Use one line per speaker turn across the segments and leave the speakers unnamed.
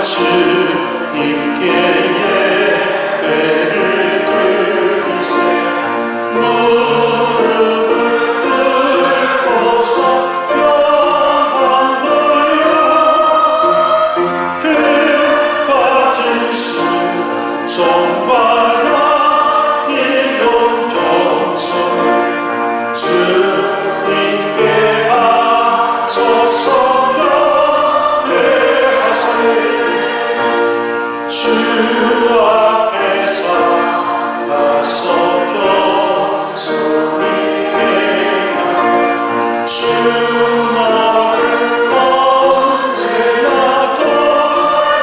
주님께 예배를 드리세. 무릎을 꿇고서 영광 돌려 그 같은 순종과 향기로운 겸손 주님께 바쳐서 주 앞에서 나서서 소리 내어 주 너를 언제나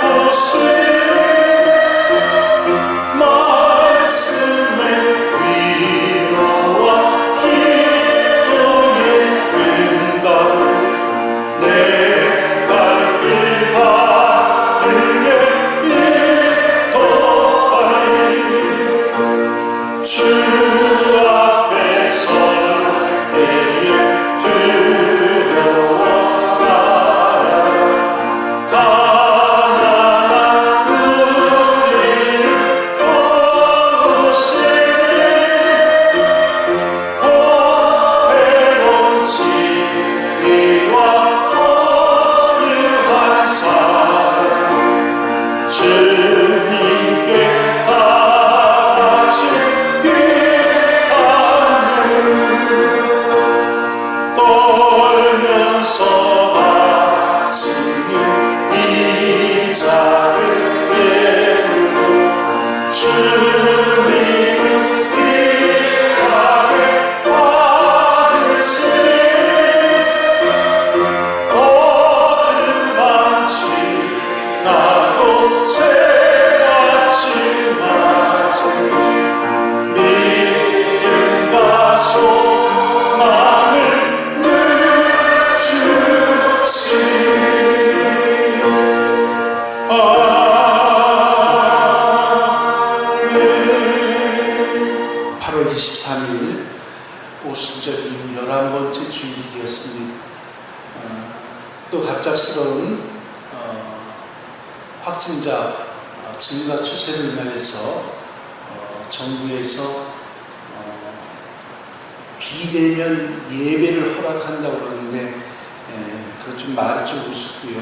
돌보시니 말씀의 위로와 기도의 응답을 내 발길 바르게 주 앞에 설 때에 두려워하라. 가난한 우리를 도우시니 보배로운 진리와 어려한 사랑 주님께 떨면서 마시는 이 자를 예물로 주님은 귀하게 받으시니 어둠만 지나고 새아침 맞은 믿음과 소망을 늘 주시니 아멘. 8월 23일 오순절 이후 11번째 주일이 되었습니다. 또 갑작스러운 확진자 증가 추세를 인하여서 정부에서 비대면 예배를 허락한다고 그러는데 그것 좀 말이 좀 우습고요.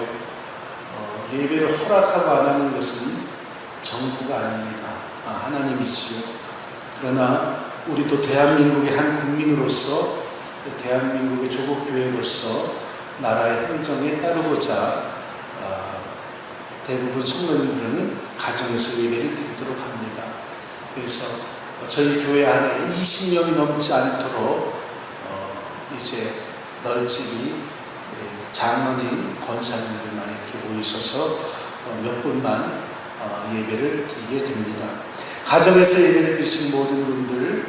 예배를 허락하고 안 하는 것은 정부가 아닙니다. 하나님이지요. 그러나 우리도 대한민국의 한 국민으로서 대한민국의 조국교회로서 나라의 행정에 따르고자 대부분 성도님들은 가정에서 예배를 드리도록 합니다. 그래서 저희 교회 안에 20명이 넘지 않도록 이제 널찍이 장로님, 권사님들만 이렇게 모이셔서 몇 분만 예배를 드리게 됩니다. 가정에서 예배를 드리신 모든 분들,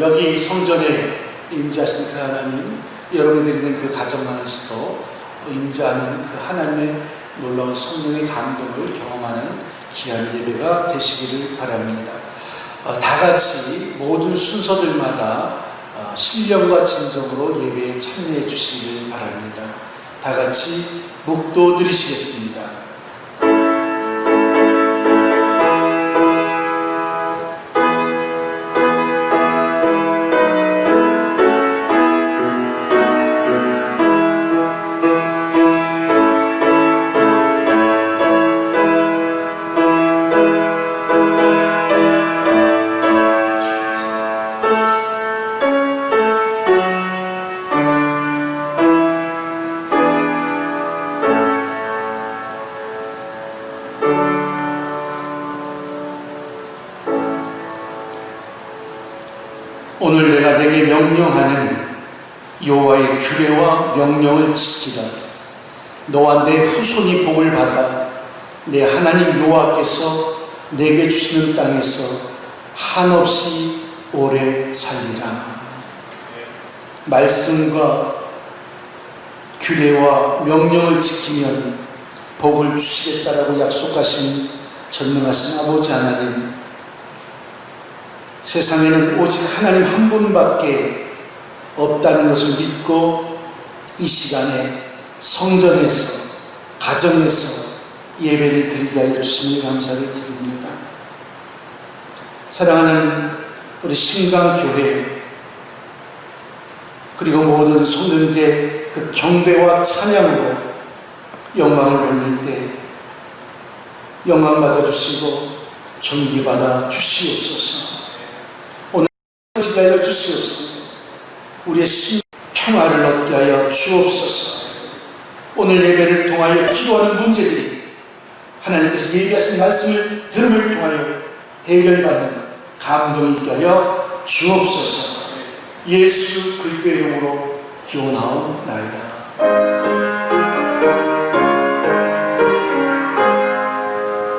여기 성전에 임재하신 그 하나님, 여러분이 드리는 그 가정 안에서도 임재하는 그 하나님의 놀라운 성령의 감동을 경험하는 귀한 예배가 되시기를 바랍니다. 다 같이 모든 순서들마다 신령과 진정으로 예배에 참여해 주시길 바랍니다. 다 같이 묵도 드리시겠습니다. 오늘 내가 내게 명령하는 여호와의 규례와 명령을 지키라. 너와 내 후손이 복을 받아 내 하나님 여호와께서 내게 주시는 땅에서 한없이 오래 살리라. 말씀과 규례와 명령을 지키면 복을 주시겠다라고 약속하신 전능하신 아버지 하나님, 세상에는 오직 하나님 한 분밖에 없다는 것을 믿고 이 시간에 성전에서, 가정에서 예배를 드리게 하여 주시니 감사를 드립니다. 사랑하는 우리 신강교회 그리고 모든 성도들의 그 경배와 찬양으로 영광을 돌릴 때 영광 받아 주시고 존귀 받아 주시옵소서. 오늘 지하여 주시옵소서. 우리의 심 평화를 얻게 하여 주옵소서. 오늘 예배를 통하여 필요한 문제들이 하나님께서 얘기하신 말씀을 들음을 통하여 해결받는 감동이 있게 하여 주옵소서. 예수 그리스도의 이름으로 기원하옵나이다.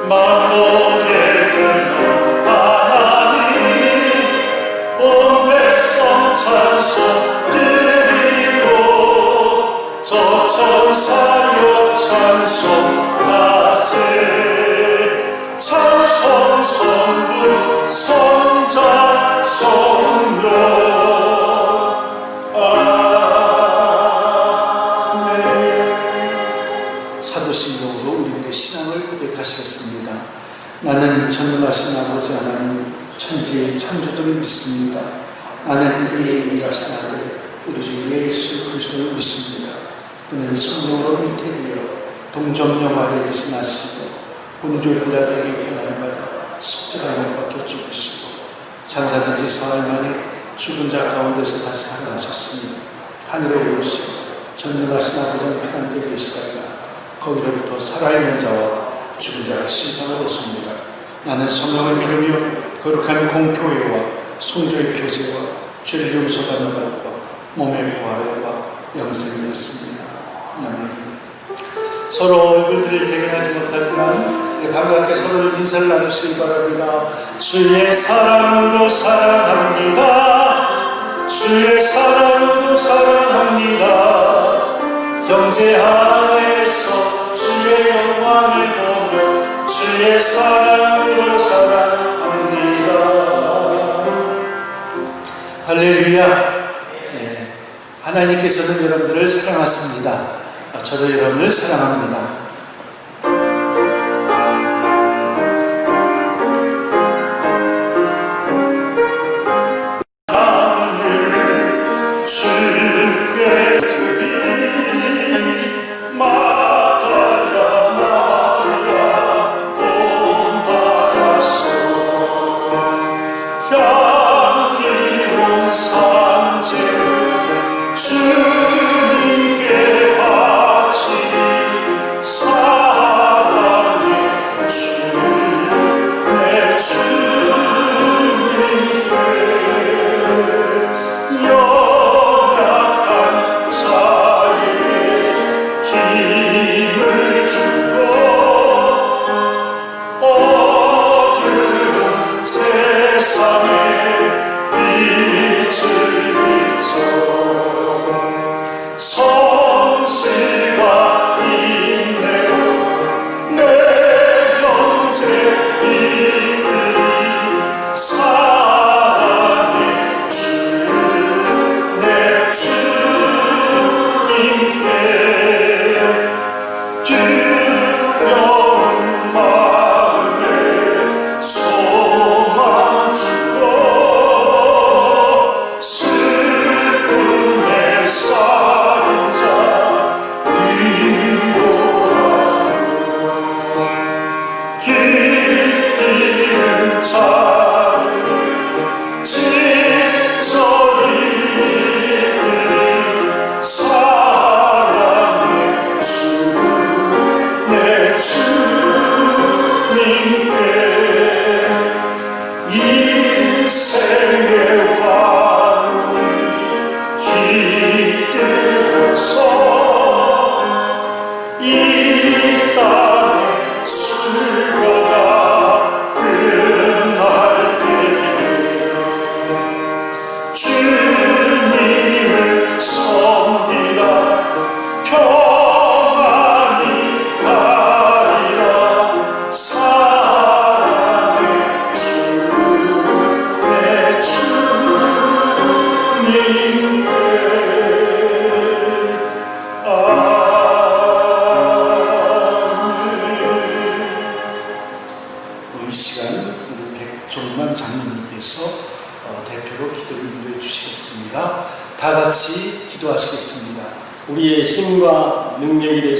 만복의 하나님 온 백성 찬송 드리고 저 천사여 찬송 나세 찬송 성부 성자 성로
사도신경으로 우리들의 신앙을 고백하셨습니다. 나는 전능하신 아버지 하나님 천지의 창조주를 믿습니다. 나는 그의 유일하신 아들 우리 주 예수 그리스도를 믿습니다. 그는 성령으로 잉태되어 동정녀 마리아에서 나시고 본디오 빌라도에게 고난을 받아 십자가에 못 박혀 죽으시고 장사된 지 사흘 만에 죽은 자 가운데서 다시 살아나셨으니 하늘에 오르시고 전능하신 아버지 편한 데 계시다가 거기로부터 살아있는 자와 죽은 자가 심판하였습니다. 나는 성령을 믿으며 거룩한 공교회와 성도의 교제와 죄를 용서받는 것과 몸의 부활과 영생을 믿습니다. 아멘. 서로 얼굴들을 대면하지 못하지만 반갑게 서로 인사를 나누시기 바랍니다. 주의 사랑으로 사랑합니다. 주의 사랑으로 사랑합니다. 형제 안에서 주의 영광을 보며 주의 사랑으로 사랑합니다. 할렐루야. 하나님께서는 여러분들을 사랑하십니다. 저도 여러분을 사랑합니다.
주께 드리 마다야 마다야 온바다소 향기로운 산재 주님께 바치리 사랑의 주 내 주님께 연약한 자에게 힘을 주고 어두운 세상에 빛을 비춰 성실과 인내로 내 형제 이끌리 사랑의 주 내 주님께 주여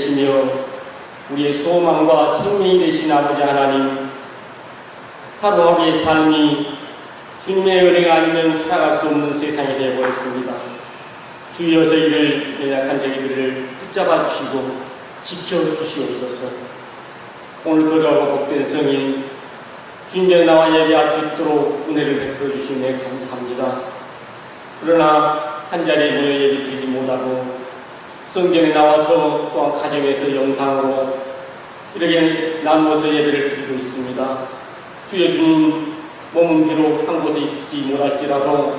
되시며 우리의 소망과 생명이 되신 아버지 하나님, 하루하루의 삶이 주님의 은혜가 아니면 살아갈 수 없는 세상이 되어버렸습니다. 주여 저희를, 연약한 저희들을 붙잡아 주시고 지켜주시옵소서. 오늘 거룩하고 복된 성인 주님께 나와 예배할 수 있도록 은혜를 베풀어 주시네 감사합니다. 그러나 한자리에 모여 예배 드리지 못하고 성전에 나와서 또한 가정에서 영상으로 이렇게 나누어서 예배를 드리고 있습니다. 주여 주님, 몸은 비록 한 곳에 있지 못할지라도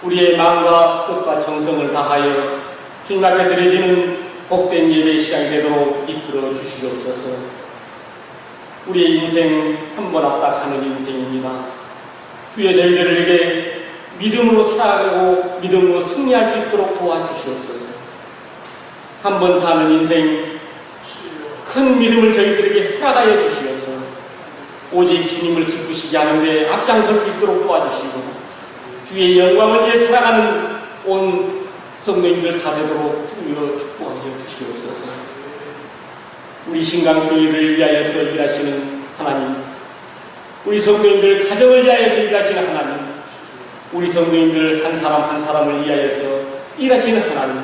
우리의 마음과 뜻과 정성을 다하여 주님 앞에 드려지는 복된 예배 시간이 되도록 이끌어 주시옵소서. 우리의 인생 한 번 왔다 가는 인생입니다. 주여 저희들을 이렇게 믿음으로 살아가고 믿음으로 승리할 수 있도록 도와주시옵소서. 한 번 사는 인생 큰 믿음을 저희들에게 허락하여 주시옵소서. 오직 주님을 기쁘시게 하는데 앞장설 수 있도록 도와주시고 주의 영광을 위해 살아가는 온 성도님들 다 되도록 주여 축복하여 주시옵소서. 우리 신강교회를 위하여서 일하시는 하나님, 우리 성도님들 가정을 위하여서 일하시는 하나님, 우리 성도님들 한 사람 한 사람을 위하여서 일하시는 하나님,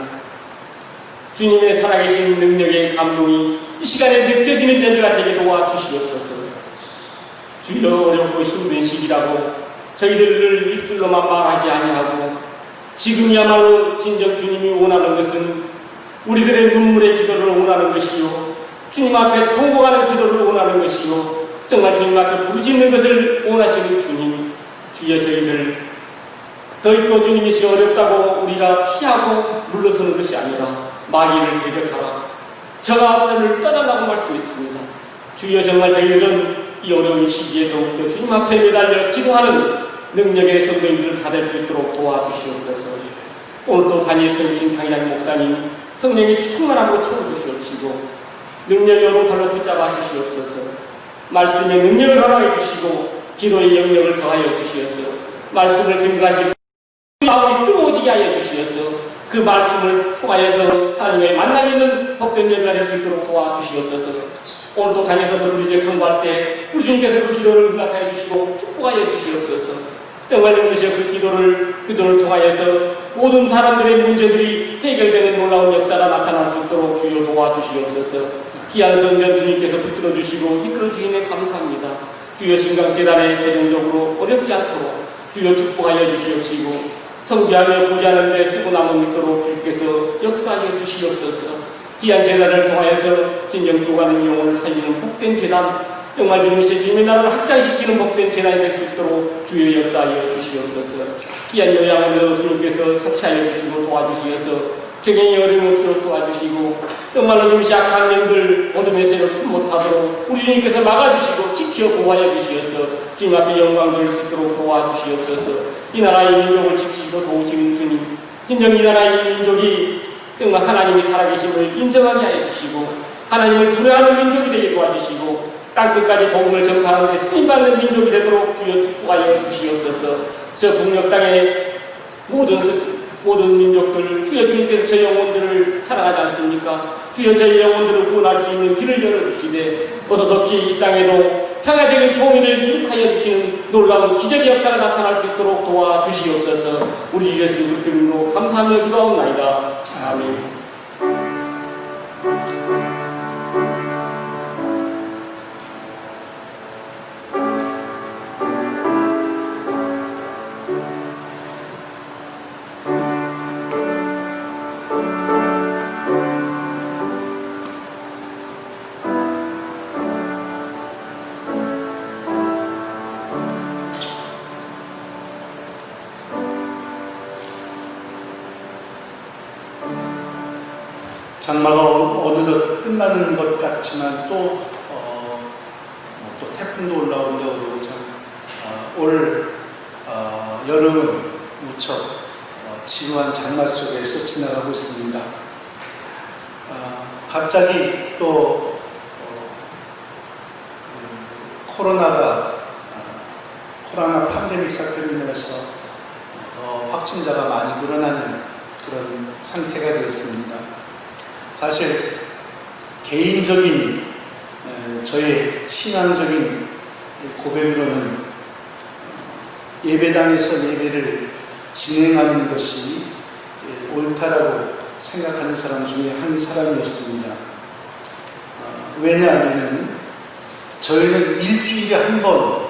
주님의 살아계신 능력의 감동이 이 시간에 느껴지는 예배가 되게 도와주시옵소서. 주여 어렵고 힘든 시기라고 저희들을 입술로만 말하지 아니하고 지금이야말로 진정 주님이 원하는 것은 우리들의 눈물의 기도를 원하는 것이요, 주님 앞에 통곡하는 기도를 원하는 것이요, 정말 주님 앞에 부르짖는 것을 원하시는 주님, 주여 저희들 더 있고 주님이시 어렵다고 우리가 피하고 물러서는 것이 아니라 마귀를 대적하라, 저가 저를 떠나라고 말씀했습니다. 주여 정말 저희들은 이 어려운 시기에 더욱더 주님 앞에 매달려 기도하는 능력의 성도님들 다 될 수 있도록 도와주시옵소서. 오늘도 단위에 세우신 강의장 목사님 성령이 충만하고 채워주시옵시고 능력의 오른팔로 붙잡아 주시옵소서. 말씀의 능력을 허락해 주시고 기도의 영역을 더하여 주시옵소서. 말씀을 증거하실 마음이 뜨거워지게 하여 주시옵소서. 그 말씀을 통하여서 하나님의 만남 있는 복된 예배가 될 수 있도록 도와주시옵소서. 오늘도 강에서서 우리 주님 간구할 때 우리 주님께서 그 기도를 응답하여 주시고 축복하여 주시옵소서. 정말 이것이 그 기도를 통하여서 모든 사람들의 문제들이 해결되는 놀라운 역사가 나타날 수 있도록 주여 도와주시옵소서. 귀한 성전 주님께서 붙들어 주시고 이끌어 주시네 감사합니다. 주여 신강재단에 재정적으로 어렵지 않도록 주여 축복하여 주시옵시고 성교하며 구제하는 데 쓰고 남은 믿도록 주께서 역사하여 주시옵소서. 귀한 재단을 통하여서 진정 죽어가는 영혼을 살리는 복된 재단, 정말 주님이시 주님의 나라를 확장시키는 복된 재단이 될 수 있도록 주여 역사하여 주시옵소서. 귀한 요양을 주님께서 터치하여 주시고 도와주시어서 경영이 어려운 없도록 도와주시고 정말로 주님이시 악한 영들 어둠의 세력 틈 못하도록 우리 주님께서 막아주시고 지켜 보호하여 주시어서 주님 앞에 영광 돌릴 수 있도록 도와주시옵소서. 이 나라의 민족을 지키시고 도우시는 주님, 진정 이 나라의 민족이 정말 하나님이 살아계심을 인정하게 하여 주시고 하나님을 두려워하는 민족이 되게 도와주시고 땅끝까지 복음을 전파하는 데 쓰임받는 민족이 되도록 주여 축복하여 주시옵소서. 저 북녘 땅의 모든 민족들 주여 주님께서 저 영혼들을 사랑하지 않습니까? 주여 저 영혼들을 구원할 수 있는 길을 열어주시되 어서속히 이 땅에도 평화적인 통일을 이룩하여 주시는 놀라운 기적의 역사가 나타날 수 있도록 도와주시옵소서. 우리 주 예수 그리스도로 감사하며 기도하옵나이다. 아멘.
장마가 어느덧 끝나는 것 같지만 또 태풍도 올라오는데 어려워 올 여름은 무척 지루한 장마 속에서 지나가고 있습니다. 갑자기 또 코로나 팬데믹 사태로 인해서 더 확진자가 많이 늘어나는 그런 상태가 되었습니다. 사실 개인적인 저의 신앙적인 고백으로는 예배당에서 예배를 진행하는 것이 옳다라고 생각하는 사람 중에 한 사람이었습니다. 왜냐하면 저희는 일주일에 한 번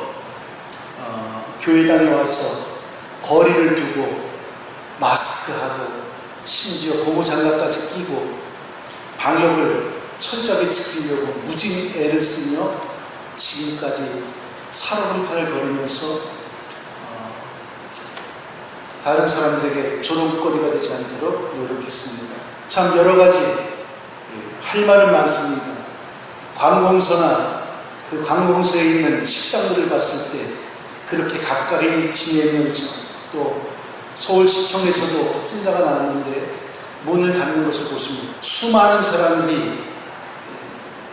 교회당에 와서 거리를 두고 마스크하고 심지어 고무장갑까지 끼고 방역을 철저하게 지키려고 무진 애를 쓰며 지금까지 살얼음판을 걸으면서 다른 사람들에게 조롱거리가 되지 않도록 노력했습니다. 참 여러 가지 할 말은 많습니다. 관공서나 그 관공서에 있는 식당들을 봤을 때 그렇게 가까이 지내면서 또 서울시청에서도 확진자가 나왔는데 문을 닫는 것을 보십니다. 수많은 사람들이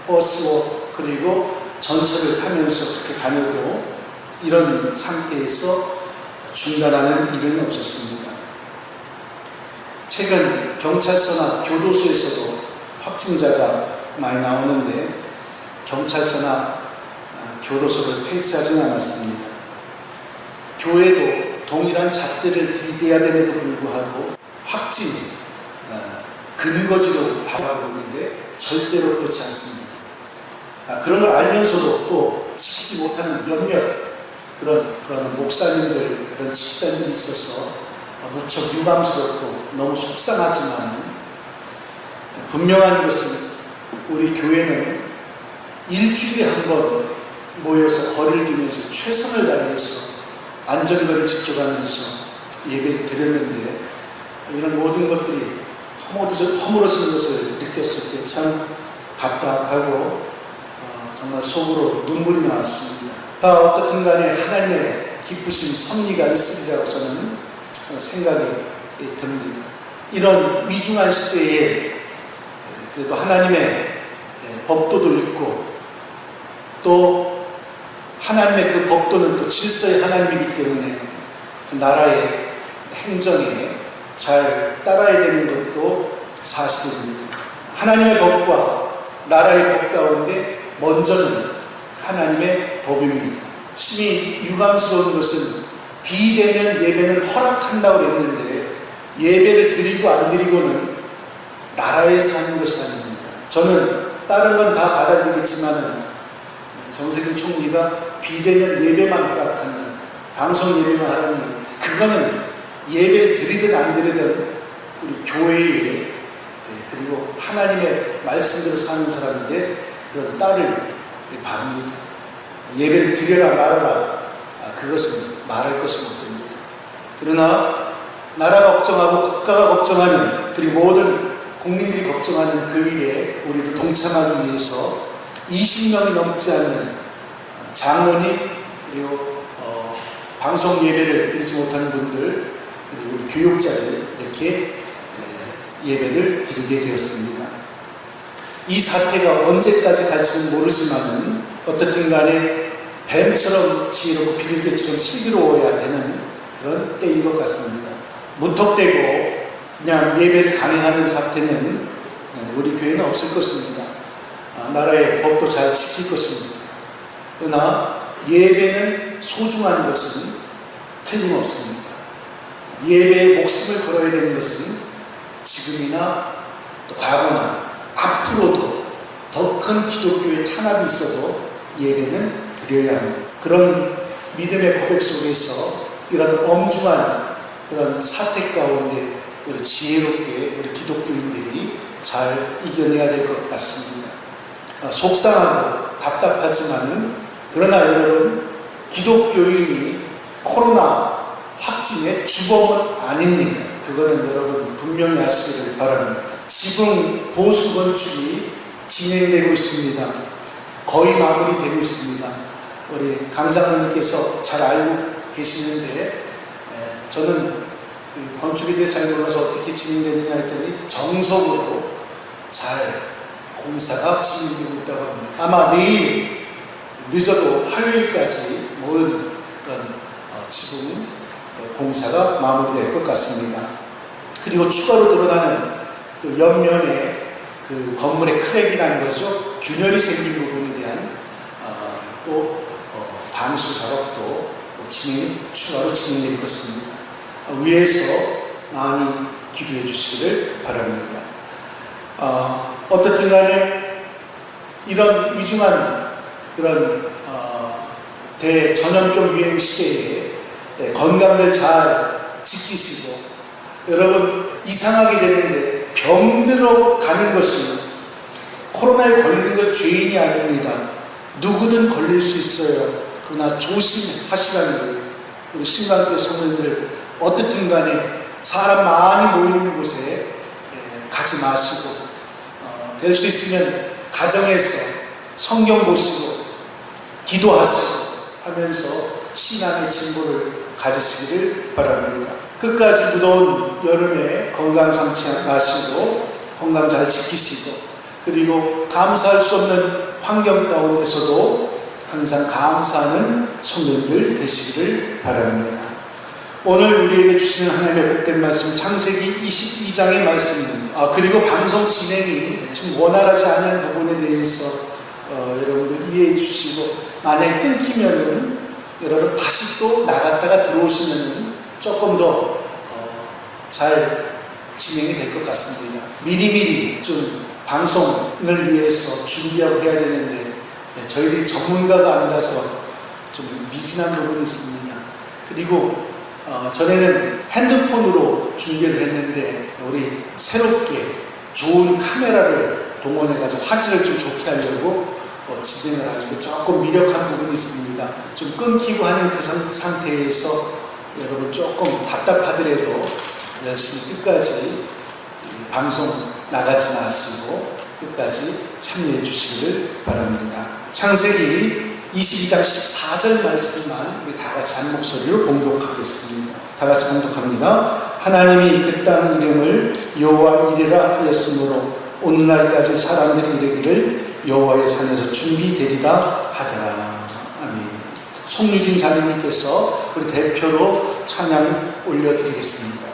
버스와 그리고 전철을 타면서 그렇게 다녀도 이런 상태에서 중단하는 일은 없었습니다. 최근 경찰서나 교도소에서도 확진자가 많이 나오는데 경찰서나 교도소를 폐쇄하지는 않았습니다. 교회도 동일한 잣대를 들이대야 됨에도 불구하고 확진, 근거지로 바라보고 있는데 절대로 그렇지 않습니다. 그런 걸 알면서도 또 지키지 못하는 몇몇 그런 목사님들, 그런 집단들이 있어서 무척 유감스럽고 너무 속상하지만 분명한 것은 우리 교회는 일주일에 한 번 모여서 거리를 두면서 최선을 다해서 안전거리를 지켜가면서 예배를 드렸는데 이런 모든 것들이 허물어지는 것을 느꼈을 때 참 답답하고 정말 속으로 눈물이 나왔습니다. 다 어떻든 간에 하나님의 기쁘신 섭리가 있으리라고 저는 생각이 듭니다. 이런 위중한 시대에 그래도 하나님의 법도도 있고 또 하나님의 그 법도는 또 질서의 하나님이기 때문에 나라의 행정에 잘 따라야 되는 것도 사실입니다. 하나님의 법과 나라의 법 가운데 먼저는 하나님의 법입니다. 심히 유감스러운 것은 비대면 예배는 허락한다고 그랬는데 예배를 드리고 안 드리고는 나라에서 하는 것이 아닙니다. 저는 다른 건 다 받아들이겠지만 정세균 총리가 비대면 예배만 허락한다, 방송 예배만 하라니 그거는 예배를 드리든 안 드리든 우리 교회에 그리고 하나님의 말씀대로 사는 사람들의 그런 딸을 바랍니다. 예배를 드려라 말아라 그것은 말할 것은 없습니다. 그러나 나라가 걱정하고 국가가 걱정하는 그리고 모든 국민들이 걱정하는 그 일에 우리도 동참하기 위해서 20명이 넘지 않는 장로님 그리고 방송 예배를 드리지 못하는 분들 그리고 우리 교육자들 이렇게 예배를 드리게 되었습니다. 이 사태가 언제까지 갈지는 모르지만은 어떻든 간에 뱀처럼 지혜롭고 비둘기처럼 슬기로워야 되는 그런 때인 것 같습니다. 무턱대고 그냥 예배를 강행하는 사태는 우리 교회는 없을 것입니다. 나라의 법도 잘 지킬 것입니다. 그러나 예배는 소중한 것은 틀림없습니다. 예배에 목숨을 걸어야 되는 것은 지금이나 또 과거나 앞으로도 더 큰 기독교의 탄압이 있어도 예배는 드려야 합니다. 그런 믿음의 고백 속에서 이런 엄중한 그런 사태 가운데 우리 지혜롭게 우리 기독교인들이 잘 이겨내야 될 것 같습니다. 속상하고 답답하지만은 그러나 여러분 기독교인이 코로나 확진의 주범은 아닙니다. 그거는 여러분 분명히 아시기를 바랍니다. 지금 보수 건축이 진행되고 있습니다. 거의 마무리되고 있습니다. 우리 강장로님께서 잘 알고 계시는데 저는 그 건축에 대해서 잘 몰라서 어떻게 진행되느냐 했더니 정석으로 잘 공사가 진행되고 있다고 합니다. 아마 내일 늦어도 화요일까지 모든 그런 지붕 공사가 마무리될 것 같습니다. 그리고 추가로 드러나는 그 옆면에 그 건물의 크랙이라는 거죠. 균열이 생긴 부분에 대한 또 방수 작업도 추가로 진행될 것입니다. 위에서 많이 기도해 주시기를 바랍니다. 어떻든 간에 이런 위중한 그런 대전염병 유행 시대에 건강을 잘 지키시고, 여러분 이상하게 되는데 병들어 가는 것은 코로나에 걸리는 것 죄인이 아닙니다. 누구든 걸릴 수 있어요. 그러나 조심하시라는 거예요. 우리 신강교회 성도님들 어떻든 간에 사람 많이 모이는 곳에 가지 마시고, 될 수 있으면 가정에서 성경 보시고 기도하시고 하면서 신앙의 진보를 가지시기를 바랍니다. 끝까지 무더운 여름에 건강 상치 마시고 건강 잘 지키시고, 그리고 감사할 수 없는 환경 가운데서도 항상 감사하는 성도들 되시기를 바랍니다. 오늘 우리에게 주시는 하나님의 복된 말씀, 창세기 22장의 말씀입니다. 그리고 방송 진행이 지금 원활하지 않은 부분에 대해서 여러분들 이해해 주시고, 만약에 끊기면은 여러분 다시 또 나갔다가 들어오시면 조금 더 잘 진행이 될 것 같습니다. 미리미리 좀 방송을 위해서 준비하고 해야 되는데 저희들이 전문가가 아니라서 좀 미진한 부분이 있습니다. 그리고 전에는 핸드폰으로 준비를 했는데 우리 새롭게 좋은 카메라를 동원해가지고 화질을 좀 좋게 하려고 진행을 하려고 조금 미력한 부분이 있습니다. 좀 끊기고 하는 그 상태에서 여러분 조금 답답하더라도 열심히 끝까지 방송 나가지 마시고 끝까지 참여해 주시기를 바랍니다. 창세기 22장 14절 말씀만 우리 다 같이 한 목소리로 봉독하겠습니다. 다 같이 봉독합니다. 하나님이 그 땅 이름을 여호와 이레라 하였으므로 오늘날까지 사람들이 이르기를 여호와의 산에서 준비되리라 하더라. 아멘. 송유진 자매님께서 우리 대표로 찬양 올려드리겠습니다.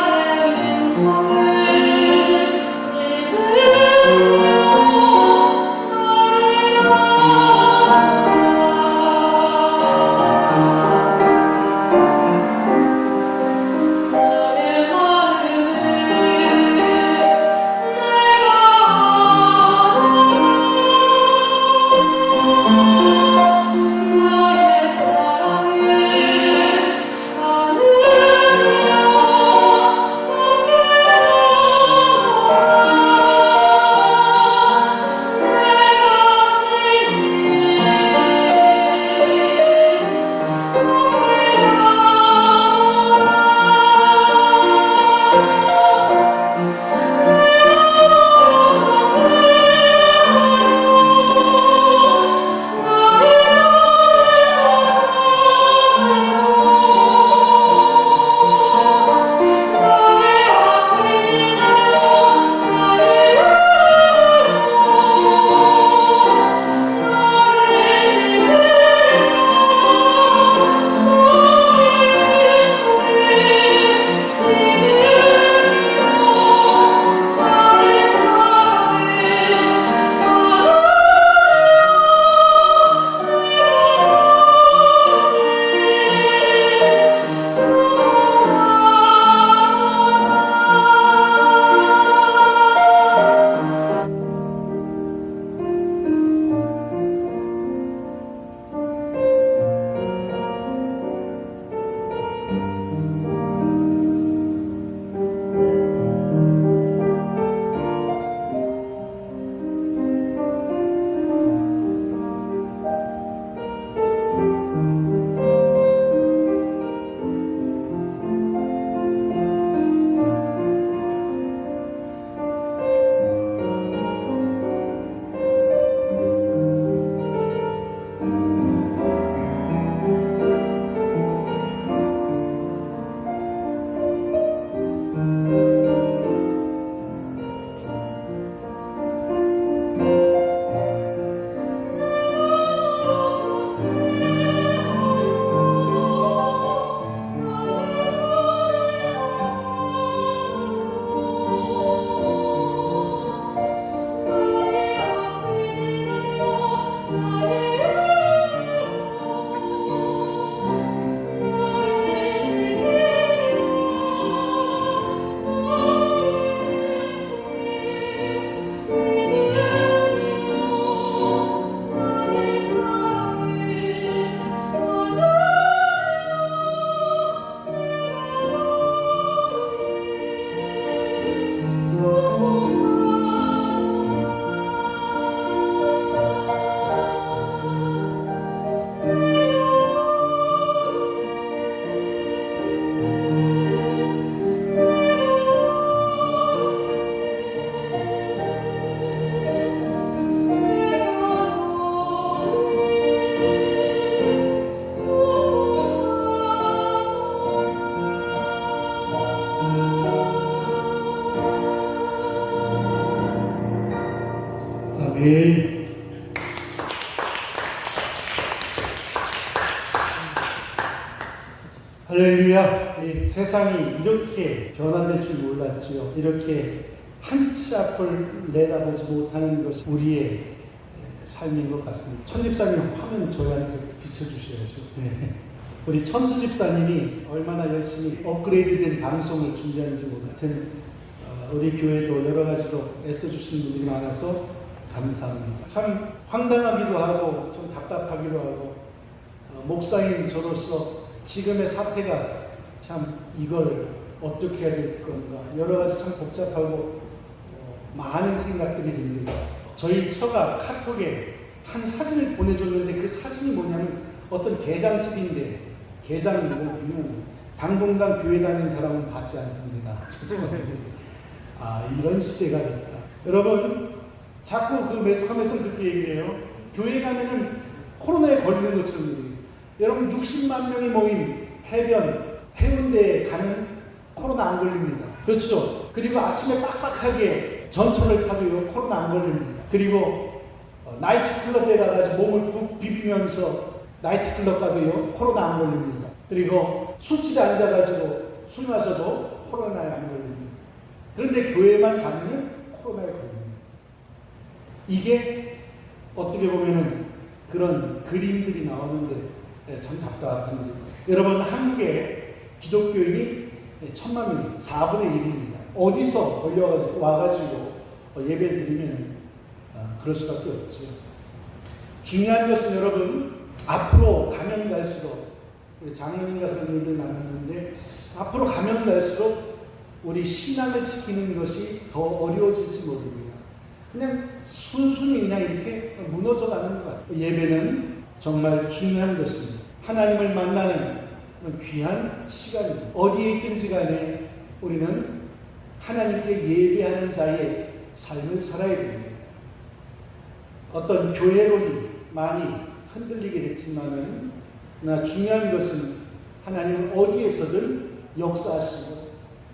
나의 인생을
아멘. 할렐루야. 이 세상이 이렇게 변화될 줄 몰랐지요. 이렇게 한치 앞을 내다보지 못하는 것이 우리의 삶인 것 같습니다. 천집사님 화면 저희한테 비춰주셔야죠. 네. 우리 천수 집사님이 얼마나 열심히 업그레이드된 방송을 준비하는지 모르겠는 우리 교회도 여러 가지로 애써주시는 분들이 많아서 감사합니다. 참 황당하기도 하고 좀 답답하기도 하고 목사인 저로서 지금의 사태가 참 이걸 어떻게 해야 될 건가 여러 가지 참 복잡하고 많은 생각들이 듭니다. 저희 처가 카톡에 한 사진을 보내줬는데 그 사진이 뭐냐면 어떤 게장집인데 게장이 뭐냐면 당분간 교회 다니는 사람은 받지 않습니다. 이런 시대가 됐다. 여러분 자꾸 그 매스컴에서 그렇게 얘기해요. 교회 가면은 코로나에 걸리는 것처럼 얘기해요. 여러분 60만 명이 모인 해운대에 가면 코로나 안 걸립니다. 그렇죠? 그리고 아침에 빡빡하게 전철을 타도요 코로나 안 걸립니다. 그리고 나이트클럽에 가가지고 몸을 푹 비비면서 나이트클럽 가도요 코로나 안 걸립니다. 그리고 술집에 앉아가지고 술 마셔도 코로나에 안 걸립니다. 그런데 교회만 가면 코로나에 걸립니다. 이게 어떻게 보면은 그런 그림들이 나오는데 참 답답합니다. 여러분 한국에 기독교인이 1000만 명이 4분의 1입니다. 어디서 와가지고 예배를 드리면 그럴 수밖에 없죠. 중요한 것은 여러분 앞으로 가면 갈수록 우리 장로님과 그런 일들 나눴는데 앞으로 가면 갈수록 우리 신앙을 지키는 것이 더 어려워질지 모릅니다. 그냥 순순히 그냥 이렇게 무너져 가는 것 같아요. 예배는 정말 중요한 것입니다. 하나님을 만나는 귀한 시간입니다. 어디에 있든지 간에 우리는 하나님께 예배하는 자의 삶을 살아야 됩니다. 어떤 교회론이 많이 흔들리게 됐지만은 중요한 것은 하나님은 어디에서든 역사하시고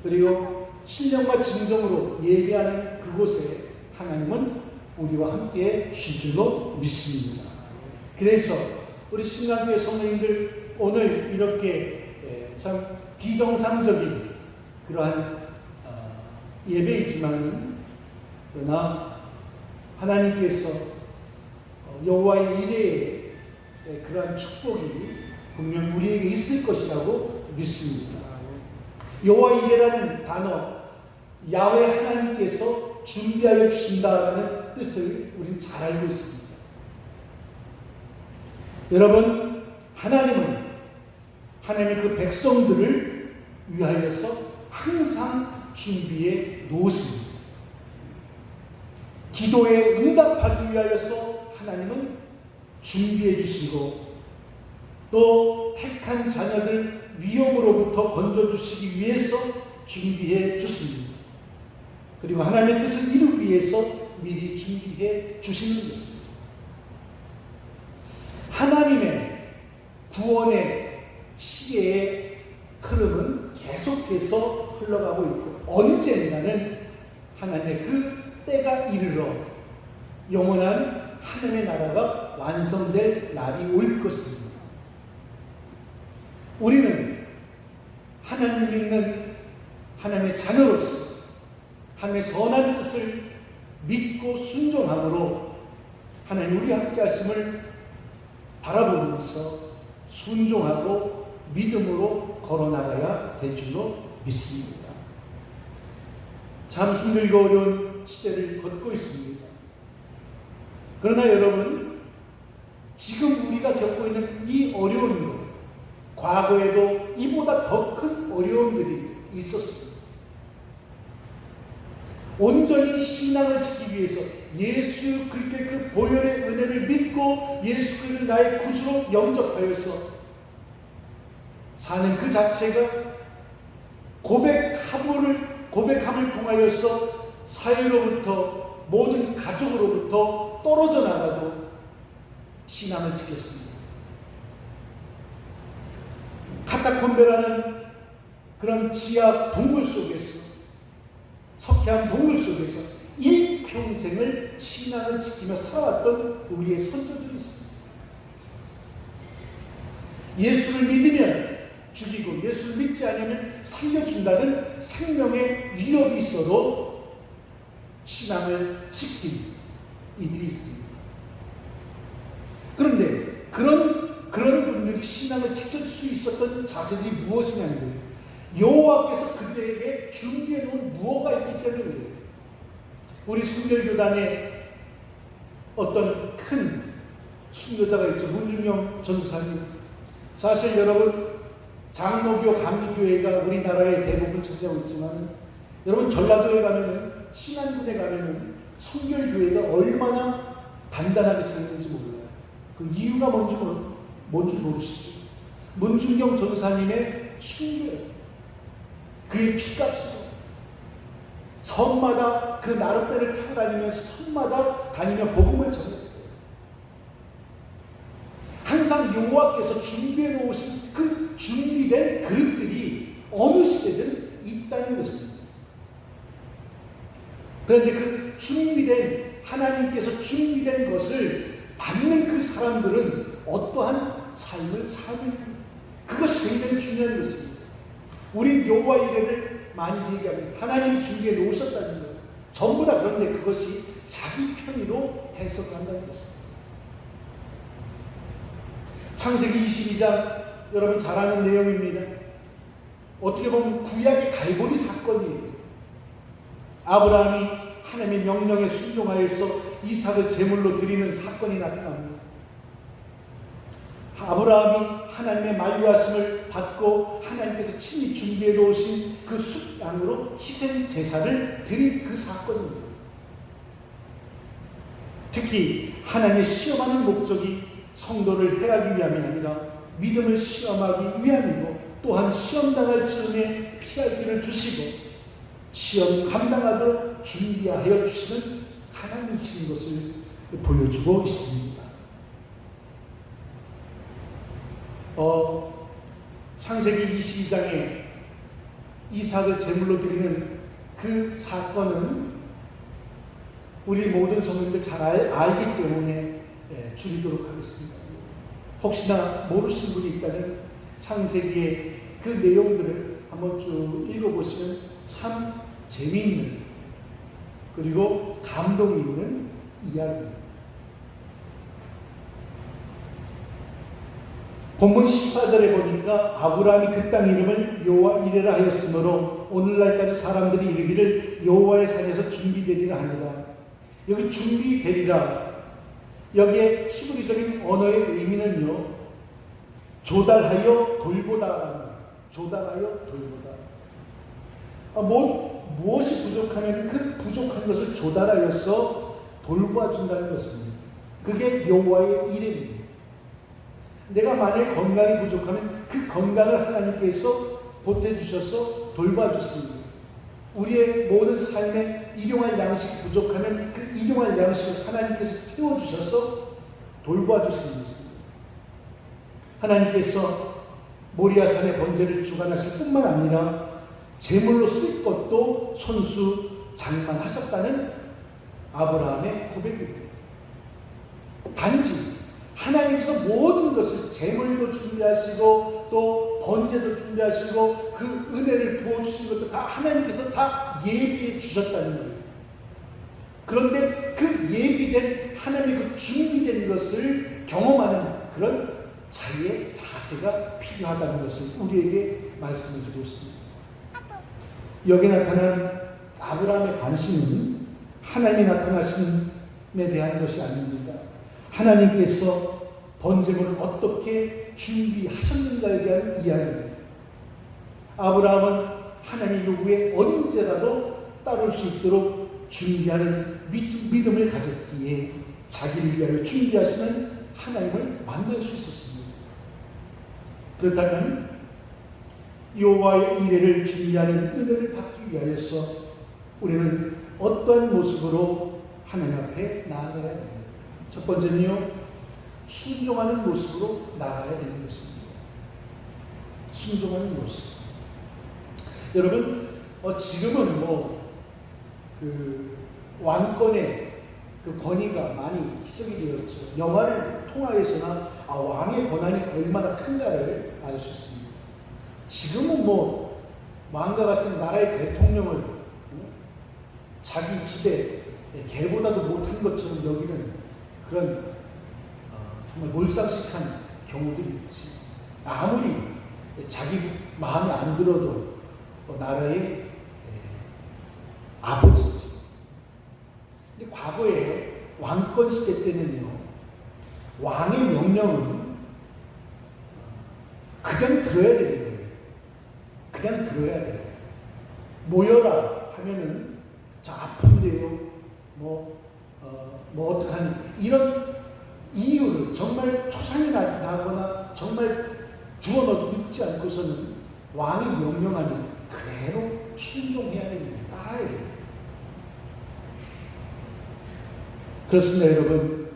그리고 신령과 진정으로 예배하는 그곳에 하나님은 우리와 함께 주실 줄로 믿습니다. 그래서 우리 신랑교회 성도님들 오늘 이렇게 참 비정상적인 그러한 예배이지만 그러나 하나님께서 여호와의 이레의 그러한 축복이 분명 우리에게 있을 것이라고 믿습니다. 여호와 이레라는 단어 야훼 하나님께서 준비하여 주신다라는 뜻을 우리는 잘 알고 있습니다. 여러분 하나님은 하나님의 그 백성들을 위하여서 항상 준비해 놓으십니다. 기도에 응답하기 위하여서 하나님은 준비해 주시고 또 택한 자녀들 위험으로부터 건져주시기 위해서 준비해 주십니다. 그리고 하나님의 뜻을 이루기 위해서 미리 준비해 주시는 것입니다. 하나님의 구원의 시계의 흐름은 계속해서 흘러가고 있고 언젠가는 하나님의 그 때가 이르러 영원한 하나님의 나라가 완성될 날이 올 것입니다. 우리는 하나님을 믿는 하나님의 자녀로서 하나님의 선한 뜻을 믿고 순종함으로 하나님 우리 함께 하심을 바라보면서 순종하고 믿음으로 걸어나가야 될 줄로 믿습니다. 참 힘들고 어려운 시대를 걷고 있습니다. 그러나 여러분 지금 우리가 겪고 있는 이 어려운 것 과거에도 이보다 더 큰 어려움들이 있었습니다. 온전히 신앙을 지키기 위해서 예수 그리스도의 그 보혈의 은혜를 믿고 예수 그리스도를 나의 구주로 영접하여서 사는 그 자체가 고백함을 통하여서 사회로부터 모든 가족으로부터 떨어져 나가도 신앙을 지켰습니다. 카타콤베라는 그런 지하 동굴 속에서 석회암 동굴 속에서 1% 평생을 신앙을 지키며 살아왔던 우리의 선조들이 있습니다. 예수를 믿으면 죽이고 예수를 믿지 않으면 살려준다는 생명의 위협이 있어도 신앙을 지킨 이들이 있습니다. 그런데 그런 분들이 신앙을 지킬 수 있었던 자세들이 무엇이냐면 여호와께서 그들에게 준비해 놓은 무엇가 있기 때문에 우리 순결교단에 어떤 큰 순교자가 있죠. 문중영 전도사님. 사실 여러분 장로교 감리교회가 우리나라의 대부분 차지하고 있지만 여러분 전라도에 가면은 신안군에 가면은 순결교회가 얼마나 단단하게 사는지 몰라요. 그 이유가 뭔지 모르시죠. 문중영 전도사님의 순교예요. 그의 피값으로 섬마다 그 나룻배를 타고 다니면서 섬마다 다니며 복음을 전했어요. 항상 여호와께서 준비해 놓으신 그 준비된 그릇들이 어느 시대든 있다는 것입니다. 그런데 그 준비된 하나님께서 준비된 것을 받는 그 사람들은 어떠한 삶을 사는 그것이 굉장히 중요한 것입니다. 우리 여호와 이레를 많이 얘기합니다. 하나님이 준비해 놓으셨다는 거예요. 전부 다. 그런데 그것이 자기 편의로 해석한다는 것입니다. 창세기 22장 여러분 잘 아는 내용입니다. 어떻게 보면 구약의 갈보리 사건이에요. 아브라함이 하나님의 명령에 순종하여서 이삭을 제물로 드리는 사건이 나타납니다. 아브라함이 하나님의 만류하심을 받고 하나님께서 친히 준비해 놓으신 그 숫양으로 희생 제사를 드린 그 사건입니다. 특히 하나님의 시험하는 목적이 성도를 해하기 위함이 아니라 믿음을 시험하기 위함이고 또한 시험당할 즈음에 피할 길을 주시고 시험 감당하도록 준비하여 주시는 하나님이신 것을 보여주고 있습니다. 창세기 22장에 이삭을 제물로 드리는 그 사건은 우리 모든 성도들 잘 알기 때문에 줄이도록 하겠습니다. 혹시나 모르신 분이 있다면 창세기의 그 내용들을 한번 쭉 읽어보시면 참 재미있는 그리고 감동이 있는 이야기입니다. 본문 14절에 보니까 아브라함이 그 땅 이름을 여호와 이레라 하였으므로 오늘날까지 사람들이 이르기를 여호와의 산에서 준비되리라 하니라. 여기 준비되리라, 여기에 히브리적인 언어의 의미는요, 조달하여 돌보다. 조달하여 돌보다. 무엇이 부족하면 그 부족한 것을 조달하여서 돌봐준다는 것입니다. 그게 여호와의 이름입니다. 내가 만약 건강이 부족하면 그 건강을 하나님께서 보태주셔서 돌봐주십니다. 우리의 모든 삶에 일용할 양식이 부족하면 그 일용할 양식을 하나님께서 채워주셔서 돌봐주십니다. 하나님께서 모리아산의 번제를 주관하실 뿐만 아니라 제물로 쓸 것도 손수 장만하셨다는 아브라함의 고백입니다. 단지 하나님께서 모든 것을 제물도 준비하시고 또 번제도 준비하시고 그 은혜를 부어주신 것도 다 하나님께서 다 예비해 주셨다는 거예요. 그런데 그 예비된 하나님의 그 준비된 것을 경험하는 그런 자기의 자세가 필요하다는 것을 우리에게 말씀해 주고 있습니다. 여기 나타난 아브라함의 관심은 하나님이 나타나심에 대한 것이 아닙니다. 하나님께서 번제물을 어떻게 준비하셨는가에 대한 이야기입니다. 아브라함은 하나님의 요구에 언제라도 따를 수 있도록 준비하는 믿음을 가졌기에 자기를 위하여 준비하시는 하나님을 만날 수 있었습니다. 그렇다면 여호와의 이레를 준비하는 은혜를 받기 위하여서 우리는 어떠한 모습으로 하나님 앞에 나아가야 됩니다. 첫 번째는요, 순종하는 모습으로 나아가야 되는 것입니다. 순종하는 모습. 여러분, 지금은 왕권의 그 권위가 많이 희석이 되었죠. 영화를 통하여서나 왕의 권한이 얼마나 큰가를 알 수 있습니다. 지금은 뭐 왕과 같은 나라의 대통령을 자기 집에 개보다도 못한 것처럼 여기는 그런 정말 몰상식한 경우들이 있지. 아무리 자기 마음에 안 들어도 나라의 아버지죠. 근데 과거에 왕권 시대 때는요, 왕의 명령은 그냥 들어야 되는 거예요. 그냥 들어야 돼요. 모여라 하면은 저 아픈데요, 뭐 어떡하니, 이런 이유를 정말 초상이 나거나 정말 두어 눕지 않고서는 왕이 명령하는 그대로 순종해야 됩니다. 따라야 돼요. 그렇습니다, 여러분.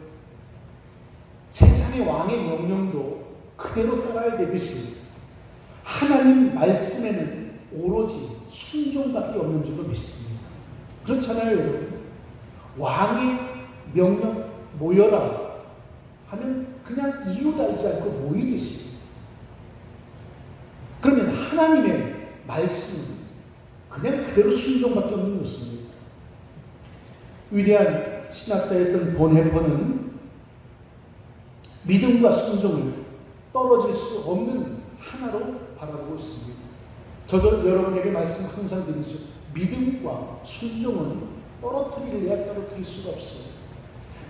세상의 왕의 명령도 그대로 따라야 되듯이 하나님 말씀에는 오로지 순종밖에 없는 줄로 믿습니다. 그렇잖아요, 여러분. 왕의 명령 모여라 하면 그냥 이유 달지 않고 모이듯이, 그러면 하나님의 말씀은 그냥 그대로 순종밖에 없는 것입니다. 위대한 신학자였던 본헤퍼는 믿음과 순종을 떨어질 수 없는 하나로 바라보고 있습니다. 저도 여러분에게 말씀 항상 드리죠. 믿음과 순종은 떨어뜨리려야 떨어뜨릴 수가 없어요.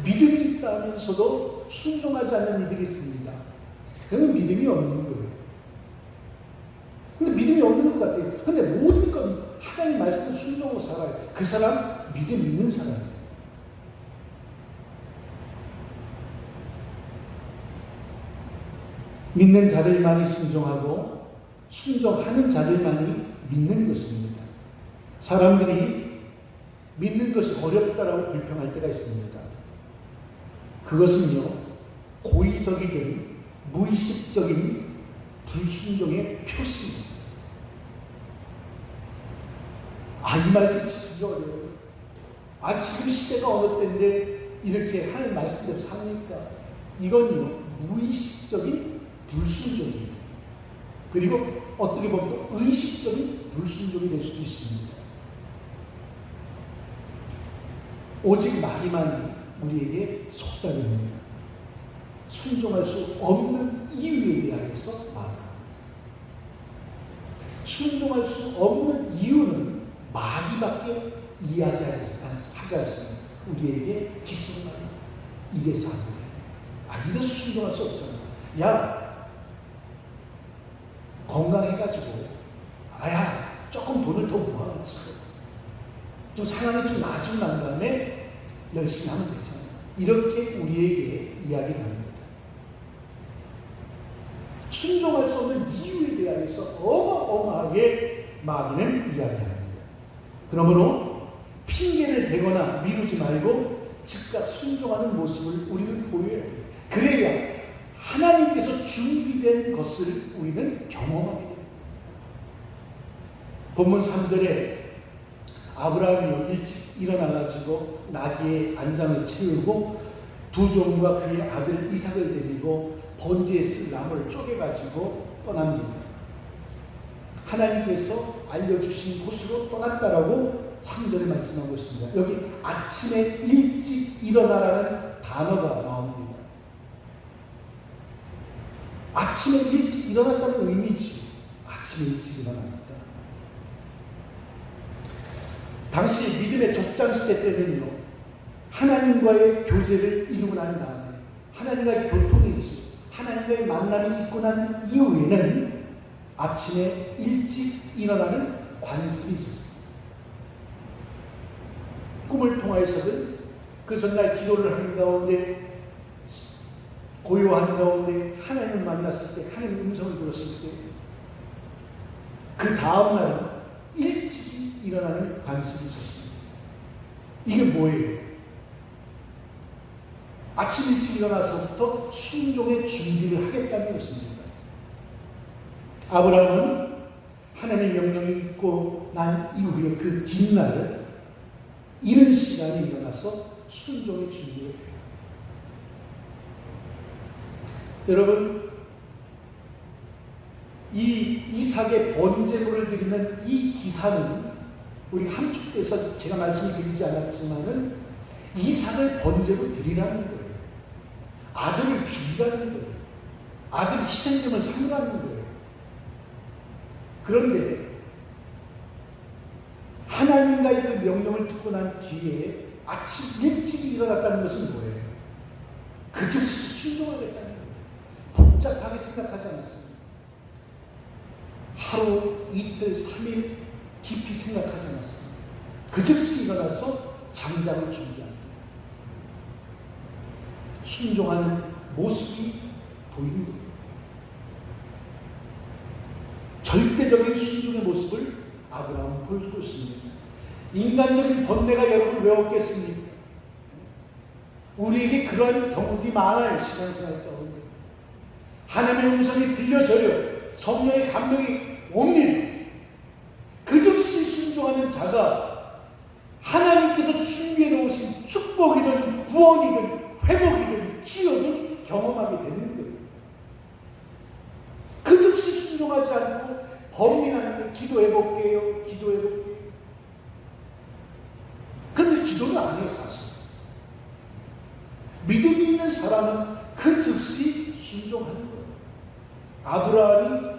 믿음이 있다면서도 순종하지 않는 이들이 있습니다. 그러면 믿음이 없는 거예요. 근데 믿음이 없는 것 같아요. 근데 모든 건 하나님 말씀을 순종하고 살아요. 그 사람 믿음 있는 사람이에요. 믿는 자들만이 순종하고 순종하는 자들만이 믿는 것입니다. 사람들이 믿는 것이 어렵다라고 불평할 때가 있습니다. 그것은요, 고의적이든 무의식적인 불순종의 표시입니다. 이 말씀 진짜 어려워요. 지금 시대가 어느 때인데 이렇게 하나님 말씀대로 삽니까? 이건요, 무의식적인 불순종입니다. 그리고 어떻게 보면 또 의식적인 불순종이 될 수도 있습니다. 오직 마귀만이 우리에게 속삭입니다. 순종할 수 없는 이유에 대하여서 말합니다. 순종할 수 없는 이유는 마귀밖에 이야기하지 않습니다. 우리에게 기술만 이래서 안 돼. 이래서 순종할 수 없잖아. 야, 건강해가지고, 조금 돈을 더 모아가지고, 좀 상황이 좀 나아지고 난 다음에 열심히 하면 되잖아. 이렇게 우리에게 이야기를 합니다. 순종할 수 없는 이유에 대해서 어마어마하게 마귀는 이야기합니다. 그러므로 핑계를 대거나 미루지 말고 즉각 순종하는 모습을 우리는 보여야 해요. 그래야 하나님께서 준비된 것을 우리는 경험하게 됩니다. 본문 3절에 아브라함이 일찍 일어나가지고 나귀의 안장을 채우고 두 종과 그의 아들 이삭을 데리고 번제에 쓸 나무를 쪼개가지고 떠납니다. 하나님께서 알려주신 곳으로 떠났다라고 3절에 말씀하고 있습니다. 여기 아침에 일찍 일어나라는 단어가 나옵니다. 아침에 일찍 일어났다는 의미지. 아침에 일찍 일어납니다. 당시 믿음의 족장시대 때는요, 하나님과의 교제를 이루고 난 다음에 하나님과의 교통이지, 하나님과의 만남이 있고 난 이후에는 아침에 일찍 일어나는 관습이 있었습니다. 꿈을 통하여서든 그 전날 기도를 하는 가운데 고요한 가운데 하나님을 만났을 때, 하나님의 음성을 들었을 때 그 다음날은 일찍 일어나는 관습이 있었습니다. 이게 뭐예요? 아침 일찍 일어나서부터 순종의 준비를 하겠다는 것입니다. 아브라함은 하나님의 명령이 있고 난 이후에 그 뒷날 이른 시간에 일어나서 순종의 준비를 해요. 여러분, 이 이삭의 번제물을 드리는 이 기사는 우리 함축돼서 제가 말씀을 드리지 않았지만은 이삭을 번제로 드리라는 거예요. 아들을 죽이라는 거예요. 아들 희생점을 삼으라는 거예요. 그런데 하나님과의 그 명령을 듣고 난 뒤에 아침 일찍 일어났다는 것은 뭐예요? 그 즉시 순종하겠다는 거예요. 복잡하게 생각하지 않았습니다. 하루, 이틀, 3일 깊이 생각하지 않았습니다. 그 즉시 일어나서 장작을 준비합니다. 순종하는 모습이 보이는 겁니다. 절대적인 순종의 모습을 아브라함은 보여주고 있습니다. 인간적인 번뇌가 여러분 왜 없겠습니까? 우리에게 그런 경우들이 많아요. 신앙생활 가운데 하나님의 음성이 들려져요. 성령의 감동이 옵니다. 그 즉시 순종하는 자가 하나님께서 준비해 놓으신 축복이든 구원이든 회복이든 치유든 경험하게 되는 거예요. 그 즉시 순종하지 않고 범인하는데 기도해볼게요. 기도해볼게요. 그런데 기도는 안 해요, 사실. 믿음이 있는 사람은 그 즉시 순종하는 거예요. 아브라함이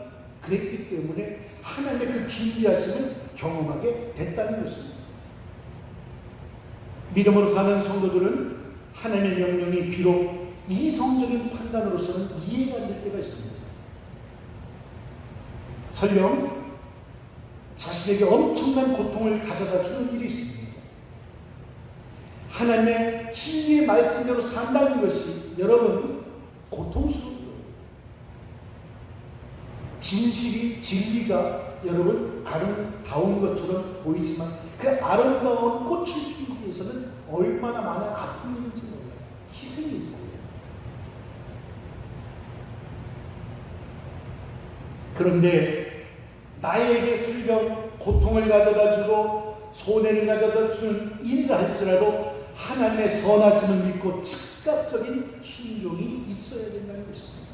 그랬기 때문에 하나님의 그 준비하심을 경험하게 됐다는 것입니다. 믿음으로 사는 성도들은 하나님의 명령이 비록 이성적인 판단으로서는 이해가 안 될 때가 있습니다. 설령 자신에게 엄청난 고통을 가져다 주는 일이 있습니다. 하나님의 진리의 말씀대로 산다는 것이 여러분 고통스러워요. 진실이, 진리가 여러분 아름다운 것처럼 보이지만 그 아름다운 꽃을 피우기 위해서는 얼마나 많은 아픔이 있는지 몰라요. 희생이 있고. 그런데 나에게 설령 고통을 가져다 주고 손해를 가져다 주는 일을 할지라도 하나님의 선하심을 믿고 즉각적인 순종이 있어야 된다는 것입니다.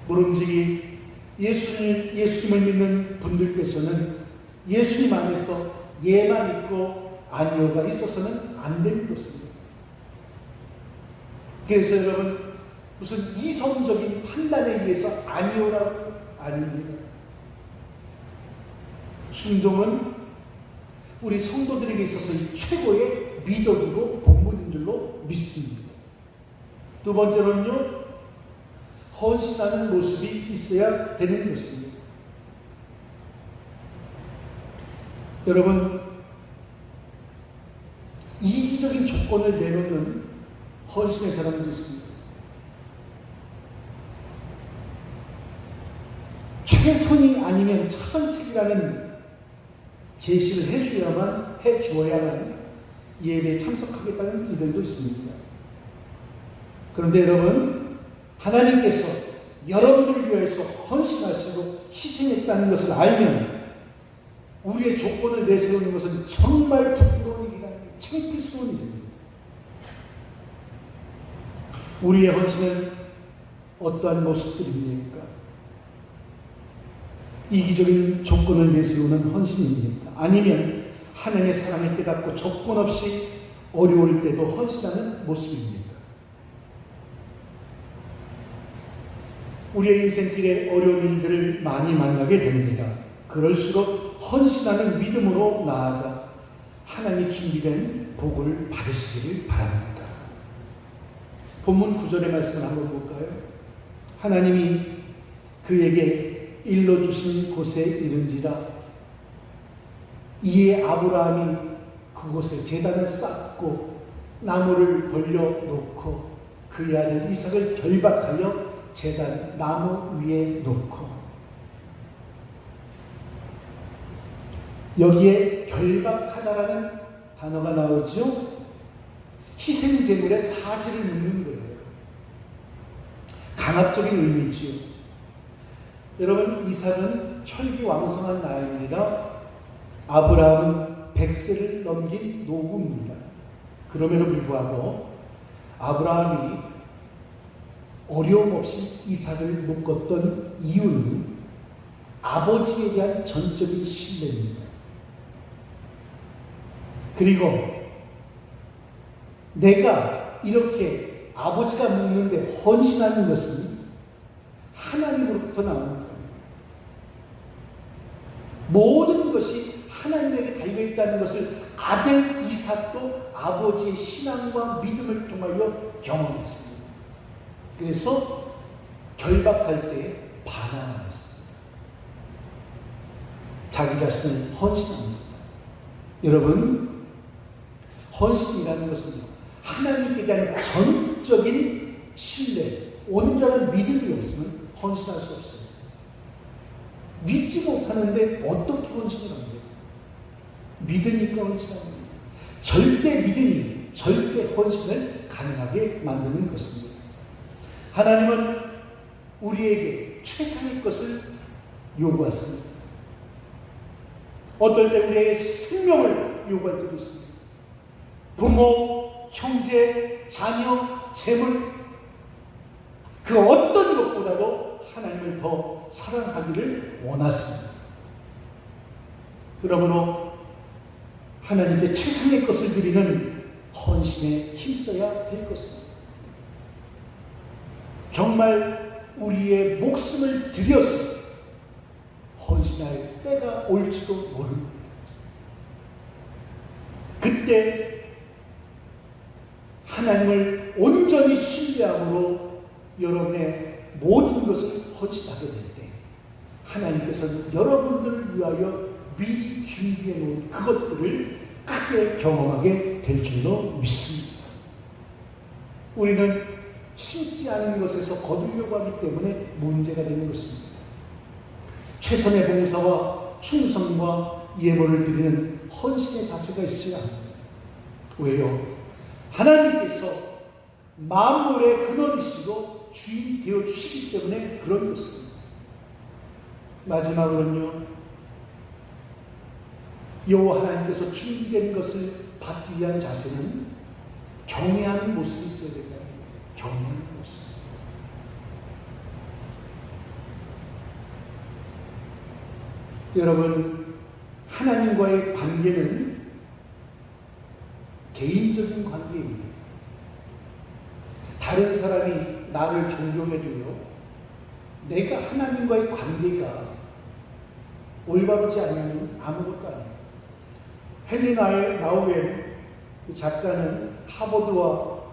모름지기 예수님을 믿는 분들께서는 예수님 안에서 예만 있고 아니오가 있어서는 안 되는 것입니다. 그래서 여러분 무슨 이성적인 판단에 의해서 아니오라고 아닙니다. 순종은 우리 성도들에게 있어서 최고의 미덕이고 본분인 줄로 믿습니다. 두 번째로는요, 헌신하는 모습이 있어야 되는 것입니다. 여러분, 이기적인 조건을 내놓는 헌신의 사람들이 있습니다. 최선이 아니면 차선책이라는 제시를 해주어야만 예배에 참석하겠다는 이들도 있습니다. 그런데 여러분, 하나님께서 여러분들을 위해서 헌신하시고 희생했다는 것을 알면 우리의 조건을 내세우는 것은 정말 부끄러운 일이라 창피스러운 일입니다. 우리의 헌신은 어떠한 모습들입니까? 이기적인 조건을 내세우는 헌신입니까? 아니면 하나님의 사랑을 깨닫고 조건 없이 어려울 때도 헌신하는 모습입니까? 우리의 인생길에 어려운 일들을 많이 만나게 됩니다. 그럴수록 헌신하는 믿음으로 나아가 하나님이 준비된 복을 받으시기를 바랍니다. 본문 9절의 말씀을 한번 볼까요? 하나님이 그에게 일러주신 곳에 이른지라 이에 아브라함이 그곳에 제단을 쌓고 나무를 벌려놓고 그의 아들 이삭을 결박하여 제단 나무 위에 놓고, 여기에 결박하다라는 단어가 나오죠. 희생제물의 사지를 묻는 거예요. 강압적인 의미지요. 여러분, 이삭은 혈기왕성한 나이입니다. 아브라함은 100세를 넘긴 노부입니다. 그럼에도 불구하고 아브라함이 어려움 없이 이삭을 묶었던 이유는 아버지에 대한 전적인 신뢰입니다. 그리고 내가 이렇게 아버지가 묶는데 헌신하는 것은 하나님으로부터 나오는 겁니다. 모든 것이 하나님에게 달려있다는 것을 아들 이삭도 아버지의 신앙과 믿음을 통하여 경험했습니다. 그래서 결박할 때 반항했습니다. 자기 자신을 헌신합니다. 여러분, 헌신이라는 것은 하나님께 대한 전적인 신뢰, 온전한 믿음이 없으면 헌신할 수 없어요. 믿지 못하는데 어떻게 헌신을 합니까? 믿으니까 헌신합니다. 절대 믿음이 절대 헌신을 가능하게 만드는 것입니다. 하나님은 우리에게 최상의 것을 요구했습니다. 어떨 때 우리에게 생명을 요구할 때도 있습니다. 부모, 형제, 자녀, 재물, 그 어떤 것보다도 하나님을 더 사랑하기를 원하십니다. 그러므로 하나님께 최상의 것을 드리는 헌신에 힘써야 될 것입니다. 정말 우리의 목숨을 들여서 헌신할 때가 올지도 모릅니다. 그때 하나님을 온전히 신뢰함으로 여러분의 모든 것을 헌신하게 될 때 하나님께서는 여러분들을 위하여 미리 준비해 놓은 그것들을 크게 경험하게 될 줄로 믿습니다. 우리는 심지 않은 것에서 거두려고 하기 때문에 문제가 되는 것입니다. 최선의 봉사와 충성과 예물을 드리는 헌신의 자세가 있어야 합니다. 왜요? 하나님께서 만물의 근원이시고 주인이 되어 주시기 때문에 그런 것입니다. 마지막으로는요, 여호와 하나님께서 준비된 것을 받기 위한 자세는 경외하는 모습이 있어야 됩니다. 경외하는 모습. 여러분, 하나님과의 관계는 개인적인 관계입니다. 다른 사람이 나를 존경해도요, 내가 하나님과의 관계가 올바르지 않으면 아무것도 아니에요. 헨리 나우웰 작가는 하버드와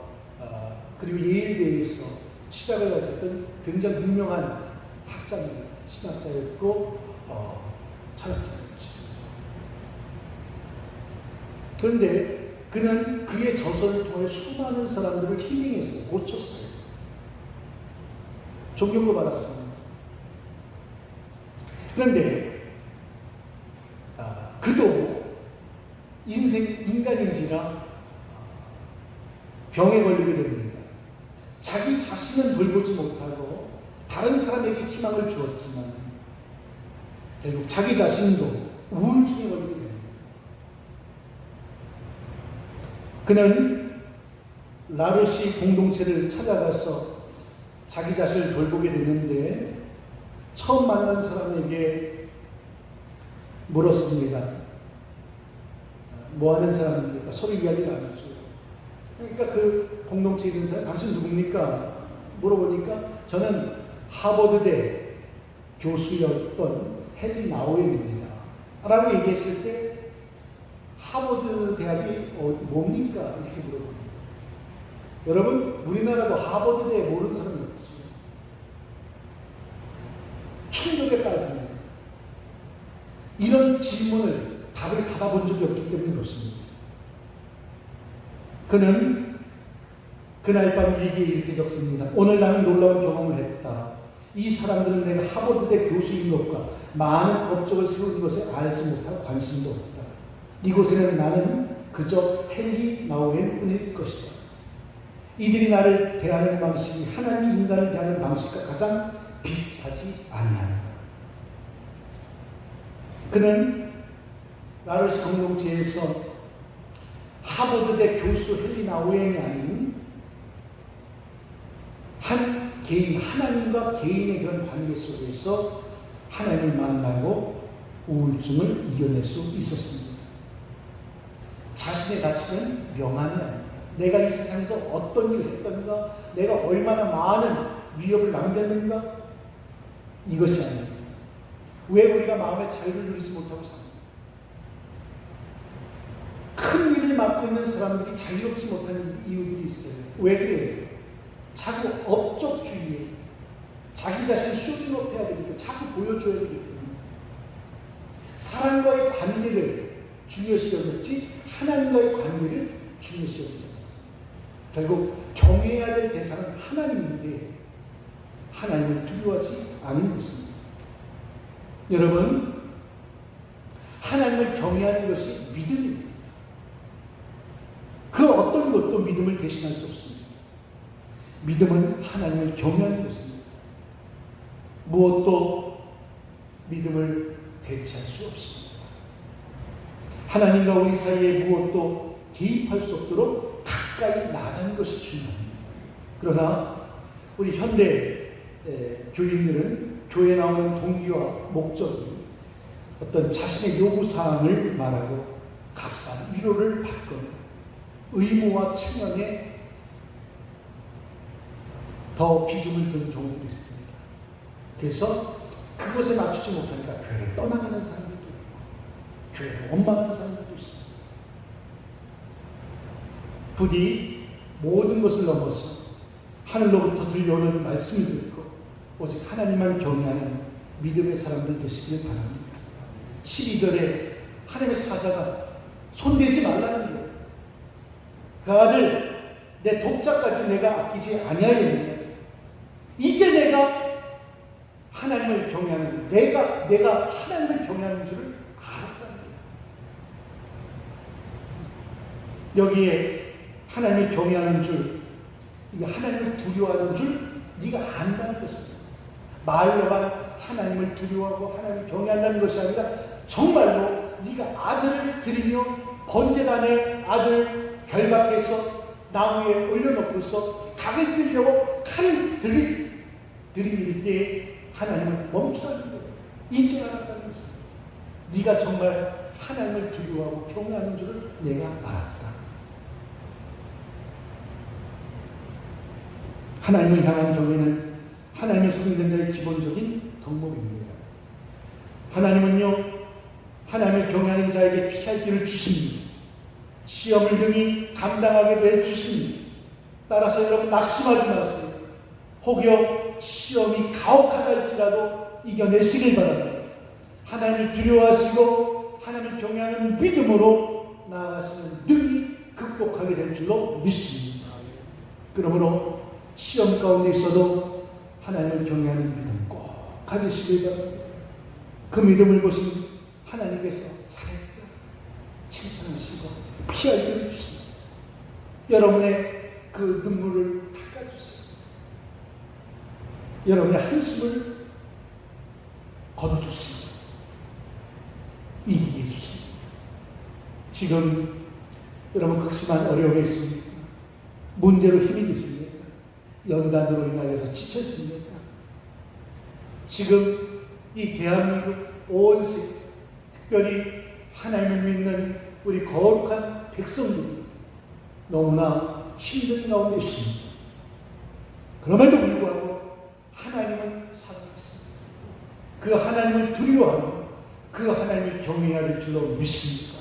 그리고 예일대에서 시작을 했던 굉장히 유명한 학자입니다. 신학자였고 철학자였죠. 그런데 그는 그의 저서를 통해 수많은 사람들을 힐링했어요. 고쳤어요. 존경도 받았습니다. 그런데 그도 인간인지라 병에 걸리게 됩니다. 자기 자신은 돌보지 못하고 다른 사람에게 희망을 주었지만 결국 자기 자신도 우울증에 걸리게 됩니다. 그는 라르시 공동체를 찾아가서 자기 자신을 돌보게 되는데 처음 만난 사람에게 물었습니다. 뭐 하는 사람입니까? 서로 이야기를 나눴어요. 그러니까 그 공동체에 있는 사람, 당신 누굽니까? 물어보니까 저는 하버드대 교수였던 헨리 나우웰입니다. 라고 얘기했을 때 하버드 대학이 뭡니까? 이렇게 물어봅니다. 여러분, 우리나라도 하버드대 모르는 사람이 없어요. 충격에 빠집니다. 이런 질문을 답을 받아본 적이 없기 때문에 그렇습니다. 그는 그날 밤 일기에 이렇게 적습니다. 오늘 나는 놀라운 경험을 했다. 이 사람들은 내가 하버드대 교수인 것과 많은 업적을 세운 것에 알지 못한 관심도 없다. 이곳에는 나는 그저 헨리 나우웰 뿐일 것이다. 이들이 나를 대하는 방식이 하나님 인간을 대하는 방식과 가장 비슷하지 아니한다. 그는 라르스 공동체에서 하버드대 교수 헬리나 오행이 아닌 한 개인, 하나님과 개인의 그런 관계 속에서 하나님을 만나고 우울증을 이겨낼 수 있었습니다. 자신의 가치는 명함이 아닙니다. 내가 이 세상에서 어떤 일을 했던가, 내가 얼마나 많은 위협을 남겼는가, 이것이 아닙니다. 왜 우리가 마음의 자유를 누리지 못하고 삽니까? 큰 일을 맡고 있는 사람들이 자유롭지 못하는 이유들이 있어요. 왜 그래요? 자꾸 업적주의에 자기 자신을 쇼핑업해야 되기 때문에, 자꾸 보여줘야 되기 때문에 사람과의 관계를 중요시 여겼지 하나님과의 관계를 중요시 여기지 않았어요. 결국 경외해야 될 대상은 하나님인데 하나님을 두려워하지 않은 것입니다. 여러분, 하나님을 경외하는 것이 믿음입니다. 그 어떤 것도 믿음을 대신할 수 없습니다. 믿음은 하나님을 경외하는 것입니다. 무엇도 믿음을 대체할 수 없습니다. 하나님과 우리 사이에 무엇도 개입할 수 없도록 가까이 나가는 것이 중요합니다. 그러나 우리 현대 교인들은 교회에 나오는 동기와 목적이 어떤 자신의 요구사항을 말하고 값싼 위로를 받거나 의무와 체면에 더 비중을 두는 경우들이 있습니다. 그래서 그것에 맞추지 못하니까 교회를 떠나가는 사람들도 있고 교회를 원망하는 사람들도 있습니다. 부디 모든 것을 넘어서 하늘로부터 들려오는 말씀을 듣고 오직 하나님만 경외하는 믿음의 사람들 되시길 바랍니다. 12절에 하나님의 사자가 손대지 말라는 거예요. 그 아들 내 독자까지 내가 아끼지 아니하였느냐. 이제 내가 하나님을 경외하는, 내가 하나님을 경외하는 줄을 알았다는 거예요. 여기에 하나님을 경외하는 줄, 이게 하나님을 두려워하는 줄 네가 안다는 것입니다. 말로만 하나님을 두려워하고 하나님을 경외한다는 것이 아니라 정말로 네가 아들을 드리며 번제단에 아들 결박해서 나무에 올려놓고서 각을 들려고 칼을 들이밀 때 하나님을 멈추라는 거예요. 잊지 않았다는 것입니다. 네가 정말 하나님을 두려워하고 경외하는 줄을 내가 알았다. 하나님을 향한 경외는 하나님을 섬기는 자의 기본적인 덕목입니다. 하나님은요, 하나님을 경외하는 자에게 피할 길을 주십니다. 시험을 등이 감당하게 해주십니다. 따라서 여러분 낙심하지 마세요. 혹여 시험이 가혹하다 할지라도 이겨내시길 바랍니다. 하나님을 두려워하시고 하나님을 경외하는 믿음으로 나아가시면 능히 극복하게 될 줄로 믿습니다. 그러므로 시험 가운데 있어도 하나님을 경외하는 믿음 꼭 가지시길 바랍니다. 그 믿음을 보신 하나님께서 잘했다 칭찬하시고 피할 길을 주십니다. 여러분의 그 눈물을 닦아주세요. 여러분의 한숨을 걷어주십니다. 이기게 해주십니다. 지금 여러분 극심한 어려움에 있습니까? 문제로 힘이 드십니까? 연단으로 인하여서 지쳤습니까? 지금 이 대한민국 온 세계, 특별히 하나님을 믿는 우리 거룩한 백성들이 너무나 힘든 가운데 있습니다. 그럼에도 불구하고 하나님은 살아있습니다. 그 하나님을 두려워하고 그 하나님을 경외해야 될 줄로 믿습니다.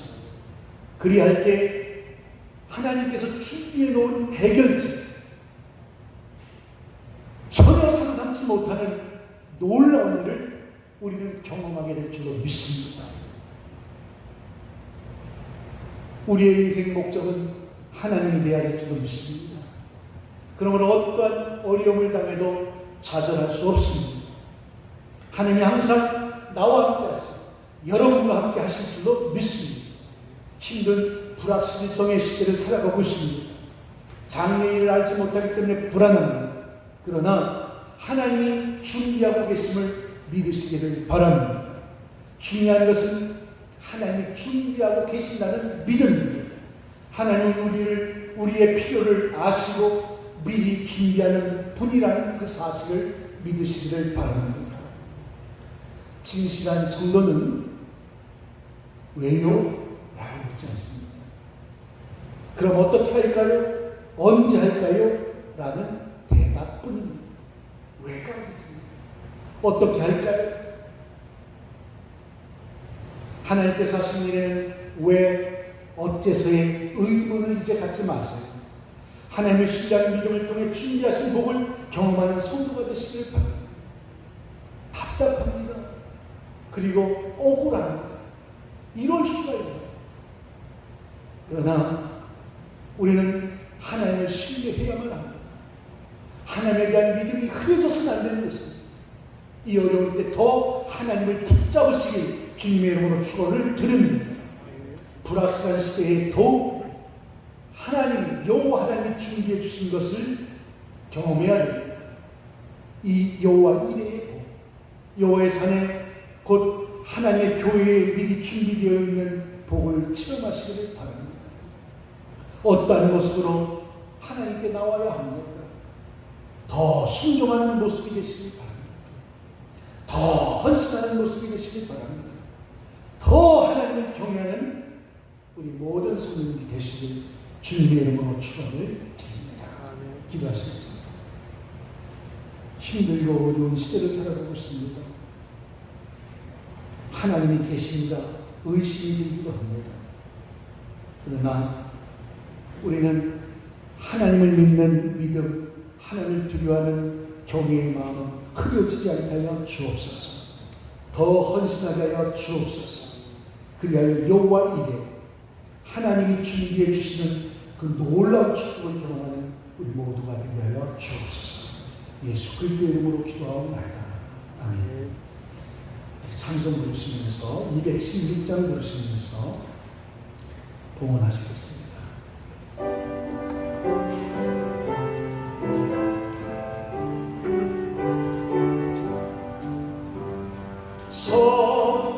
그리할 때 하나님께서 준비해 놓은 해결책, 전혀 상상치 못하는 놀라운 일을 우리는 경험하게 될 줄로 믿습니다. 우리의 인생 목적은 하나님이 되어야 될 줄로 믿습니다. 그러므로 어떠한 어려움을 당해도 좌절할 수 없습니다. 하나님이 항상 나와 함께 하시고 여러분과 함께 하실 줄로 믿습니다. 힘든 불확실성의 시대를 살아가고 있습니다. 장래일을 알지 못하기 때문에 불안합니다. 그러나 하나님이 준비하고 계심을 믿으시기를 바랍니다. 중요한 것은 하나님이 준비하고 계신다는 믿음입니다. 하나님 우리의 필요를 아시고 미리 준비하는 분이라는 그 사실을 믿으시기를 바랍니다. 진실한 성도는 왜요? 라고 묻지 않습니다. 그럼 어떻게 할까요? 언제 할까요? 라는 대답뿐입니다. 왜가 어디 있습니까? 어떻게 할까요? 하나님께서 하신 일에는 왜, 어째서의 의문을 이제 갖지 마세요. 하나님을 신뢰하는 믿음을 통해 준비하신 복을 경험하는 성도가 되시길 바랍니다. 답답합니다. 그리고 억울합니다. 이럴 수가 있나요? 그러나 우리는 하나님을 신뢰해야만 합니다. 하나님에 대한 믿음이 흐려져서는 안 되는 것입니다. 이 어려울 때 더 하나님을 붙잡으시길 주님의 이름으로 축원을 드립니다. 불확실한 시대에 더욱 하나님, 여호와 하나님이 준비해 주신 것을 경험해야 됩니다. 이 여호와 이레의 복, 여호와의 산에 곧 하나님의 교회에 미리 준비되어 있는 복을 체험하시기를 바랍니다. 어떠한 모습으로 하나님께 나와야 합니까? 더 순종하는 모습이 되시길 바랍니다. 더 헌신하는 모습이 되시길 바랍니다. 더 하나님을 경외하는 우리 모든 성도님이 되시길 주님의 이름으로 축원을 드립니다. 기도하시겠습니다. 힘들고 어려운 시대를 살아가고 있습니다. 하나님이 계십니다. 의심이 들기도 합니다. 그러나 우리는 하나님을 믿는 믿음, 하나님을 두려워하는 경외의 마음은 흐려지지 않게 하여 주옵소서. 더 헌신하게 하여 주옵소서. 그리하여 여호와 이레, 하나님이 준비해 주시는 그 놀라운 축복을 경험하는 우리 모두가 되게 하여 주옵소서. 예수 그리스도의 이름으로 기도하옵나이다. 아멘. 찬송 부르시면서 216장 부르시면서 봉헌하시겠습니다.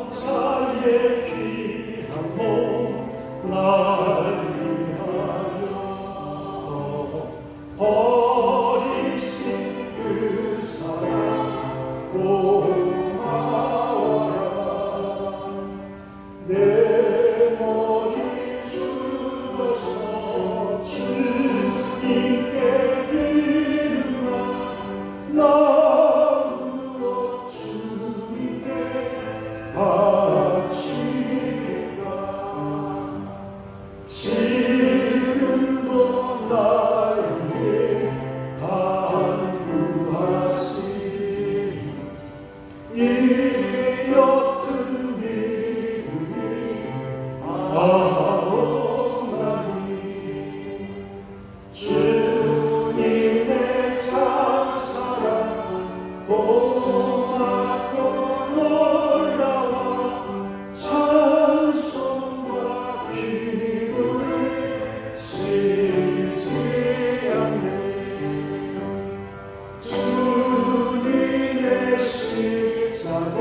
성자의 귀한 몸 날 위하여 버리신 그 사랑 고마워라. 내 머리 숙여서 주님께 비는 날 지금도 날 위해 간구하시니 이 옅은 믿음이 아오나니 주님의 참사랑 고맙고 놀라워 찬송과 기도를 쉬지 않네. 주님의 십자가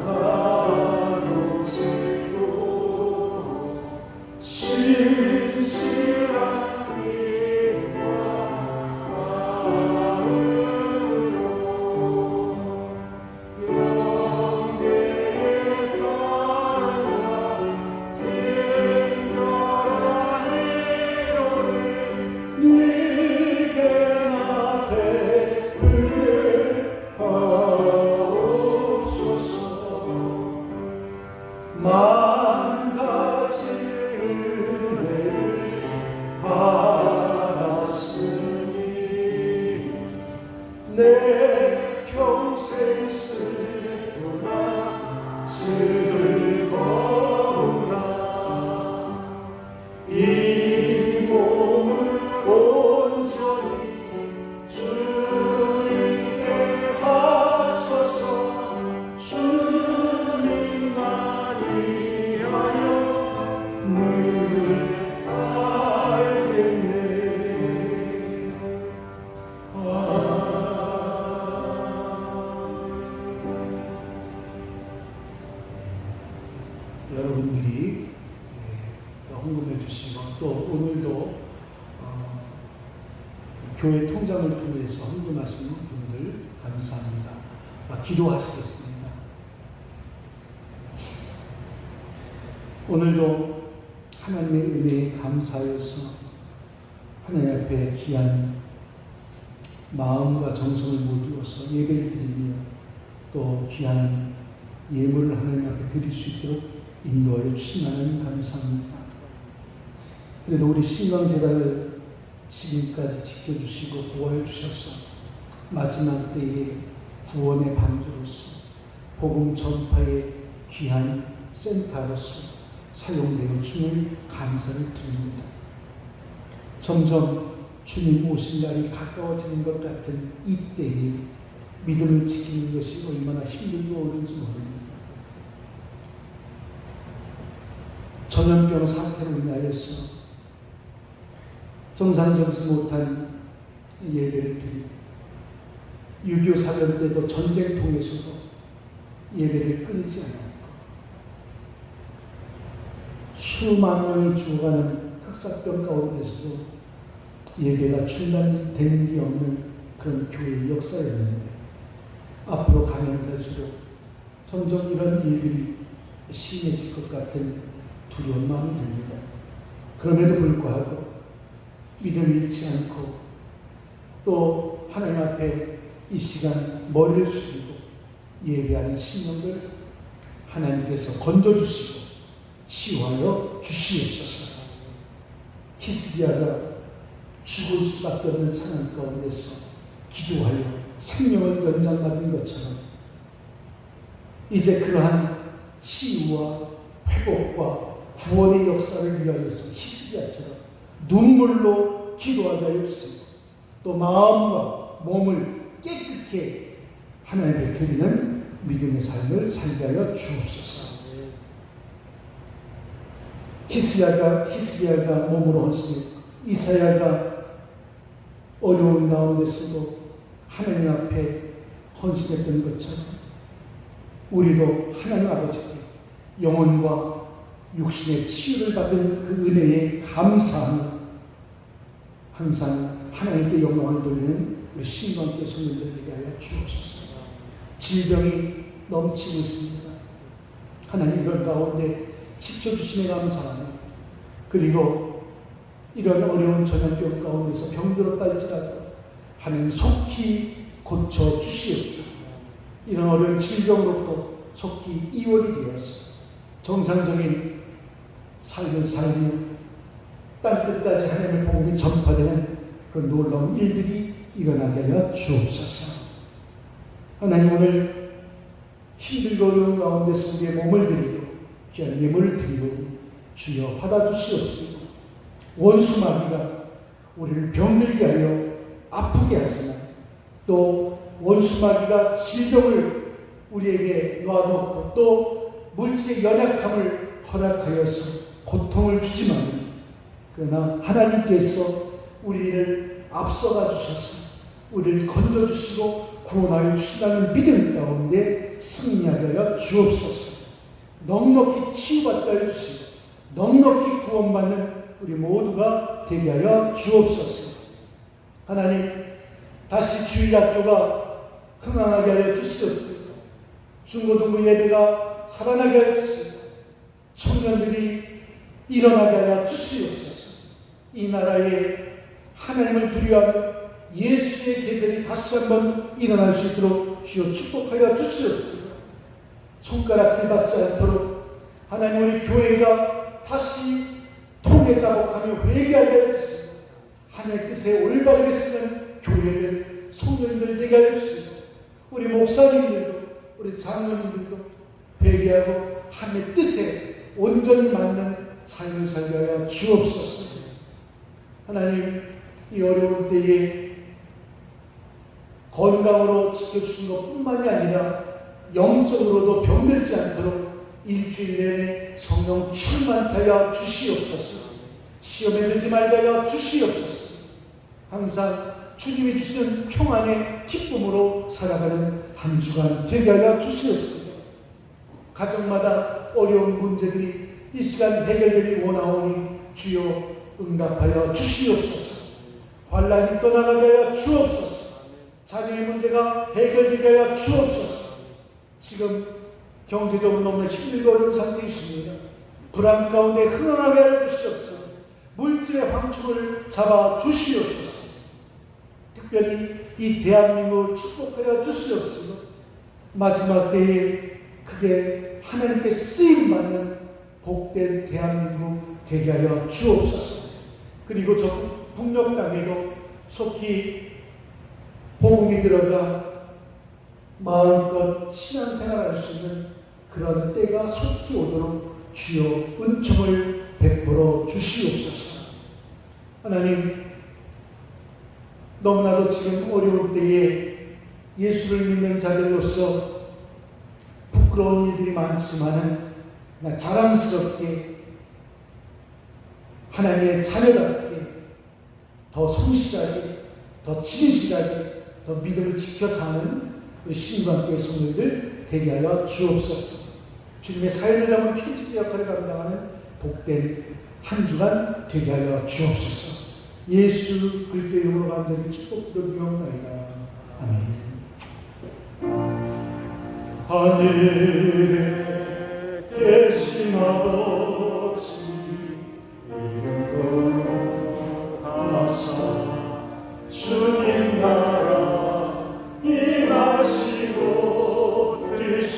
나로 지고 신실한 믿음과 마음으로 영계의 사랑과 진정한 위로를 네게 나 베풀게 하옵소서. 만 가지 은혜를 받았으니 내 평생 슬프나 즐거우나 이 몸을 온전히 주님께 바쳐서 주님만 위하여 늘 살겠네.
여러분들이 또 헌금해 주시고 또 오늘도 교회 통장을 통해서 헌금하시는 분들 감사합니다. 기도하시겠습니다. 오늘도 하나님의 은혜에 감사하여서 하나님 앞에 귀한 마음과 정성을 모두어서 예배를 드리며 또 귀한 예물을 하나님 앞에 드릴 수 있도록 인도하여 주신 하나님 감사합니다. 그래도 우리 신강제단을 지금까지 지켜주시고 보호해 주셔서 마지막 때에 구원의 반주로서 복음 전파의 귀한 센터로서 사용되어 주님을 감사를 드립니다. 점점 주님 오신 날이 가까워지는 것 같은 이때에 믿음을 지키는 것이 얼마나 힘들고 어려운지 모릅니다. 전염병 사태로 인하여서 정상적이지 못한 예배를 드리고 6.25 사변 때도 전쟁통에서도 예배를 끊이지 않았고 수만 명이 죽어가는 흑사병 가운데서도 예배가 중단되는 게 없는 그런 교회의 역사였는데 앞으로 가면 갈수록 점점 이런 일들이 심해질 것 같은 두려운 마음이 듭니다. 그럼에도 불구하고 믿음 잃지 않고 또 하나님 앞에 이 시간 머리를 숙이고 예배하는 신령들 하나님께서 건져주시고 치유하여 주시옵소서. 히스기야가 죽을 수밖에 없는 상황 가운데서 기도하여 생명을 연장받은 것처럼 이제 그러한 치유와 회복과 구원의 역사를 위하여서 히스기야처럼 눈물로 기도하게 하여 주시고 또 마음과 몸을 깨끗게 하나님께 드리는 믿음의 삶을 살게 하여 주옵소서. 히스기야가 몸으로 헌신했고 이사야가 어려운 가운데서도 하나님 앞에 헌신했던 것처럼 우리도 하나님 아버지께 영혼과 육신의 치유를 받은 그 은혜에 감사하며 항상 하나님께 영광을 돌리는 우리 신방께 손을 들게 하여 주옵소서. 질병이 넘치고 있습니다. 하나님 이런 가운데 지켜주심에 감사하며 그리고 이런 어려운 전염병 가운데서 병들었다 할지라도 하나님 속히 고쳐주시옵소서. 이런 어려운 질병으로부터 속히 이원이 되어서 정상적인 삶을 살며 땅끝까지 하나님의 복음이 전파되는 그런 놀라운 일들이 일어나게 하여 주옵소서. 하나님 오늘 힘들고 어려운 가운데서 우리의 몸을 드리고 귀한 예물을 드리고 주여 받아주시옵소서. 원수마귀가 우리를 병들게 하여 아프게 하지만 또 원수마귀가 질병을 우리에게 놔놓고 또 물질의 연약함을 허락하여서 고통을 주지만 그러나 하나님께서 우리를 앞서가 주셔서 우리를 건져주시고 구원하여 주시다는 믿음 가운데 승리하게 하여 주옵소서. 넉넉히 치유받게 하여 주시고 넉넉히 구원받는 우리 모두가 되게 하여 주옵소서. 하나님 다시 주일학교가 흥황하게 하여 주시옵소서. 중고등부 예배가 살아나게 하여 주시고 청년들이 일어나게 하여 주시옵소서. 이 나라에 하나님을 두려워하는 예수의 계절이 다시 한번 일어날 수 있도록 주여 축복하여 주시옵소서. 손가락질 받지 않도록 하나님 우리 교회가 다시 통해 자복하며 회개하게 하여 주시고 하나님의 뜻에 올바르게 쓰는 교회를 소년들 되게 하여 주시고 우리 목사님들도 우리 장로님들도 회개하고 하나님의 뜻에 온전히 맞는 삶을 살게 하여 주옵소서. 하나님 이 어려운 때에 건강으로 지켜주신 것뿐만이 아니라 영적으로도 병들지 않도록 일주일 내내 성령 충만케 하여 주시옵소서. 시험에 들지 말게 하여 주시옵소서. 항상 주님이 주시는 평안의 기쁨으로 살아가는 한 주간 되게 하여 주시옵소서. 가정마다 어려운 문제들이 이 시간 해결되기 원하오니 주여 응답하여 주시옵소서. 환난이 떠나가게 하여 주옵소서. 자녀의 문제가 해결되게 하여 주옵소서. 지금 경제적으로 너무나 힘들고 어려운 상태이십니다. 불안 가운데 흥황하게 하여 주시옵소서. 물질의 황충을 잡아 주시옵소서. 특별히 이 대한민국을 축복하여 주시옵소서. 마지막 때에 크게 하나님께 쓰임받는 복된 대한민국 되게 하여 주옵소서. 그리고 저 북녘 땅에도 속히 복음이 들어가 마음껏 신앙생활할 수 있는 그런 때가 속히 오도록 주여 은총을 베풀어 주시옵소서. 하나님, 너무나도 지금 어려운 때에 예수를 믿는 자들로서 부끄러운 일들이 많지만은 자랑스럽게 하나님의 자녀답게 더 성실하게, 더 진실하게, 더 믿음을 지켜 사는 우리 신방교회 성도들 되게 하여 주옵소서. 주님의 사연을 담은 편지자 역할을 감당하는 복된 한 주간 되게 하여 주옵소서. 예수 그리스도의 이름으로 간절히 축복드리옵나이다. 아멘.
하늘에 계신 아버지 이름 거룩하사 주님 나라 임하시고 뜻이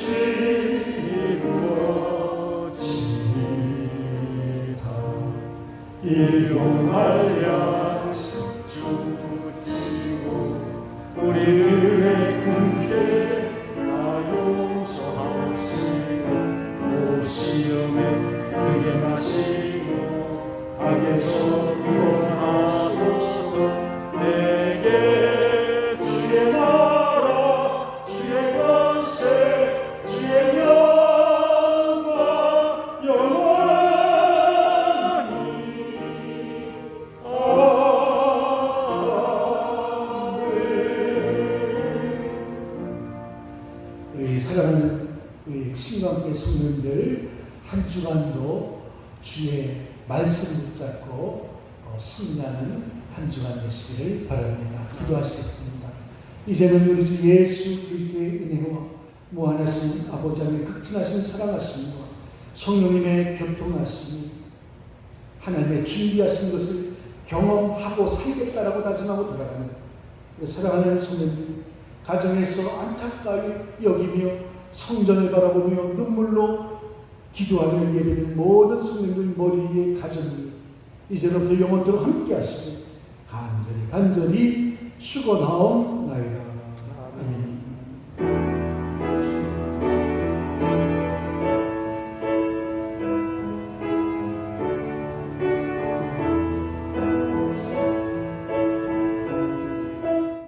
이루어지이다. 일용할 양식 주시고 우리들의 금죄 용서하옵시고 시험에 들게 마시고 악에서 구원하소서. 내게 주의 나라 주의 권세 주의 영광 영원히 아멘.
우리 사랑하는 우리 신방교회 성도님들 한 주간도 주의 말씀 붙잡고 승리하는 한 주간 되시기를 바랍니다. 기도하시겠습니다. 이제는 우리 주 예수 그리스도의 은혜와 무한하신 아버지 하나님의 극진하신 사랑하심과 성령님의 교통하심이 하나님의 준비하신 것을 경험하고 살겠다라고 다짐하고 돌아가는 우리 사랑하는 성도님들, 가정에서 안타까이 여기며 성전을 바라보며 눈물로 기도하며 예배드리는 모든 성도님들 머리 위에 가정 위에 이제로부터 영원토록 함께 하시고 간절히 축원하옵나이다.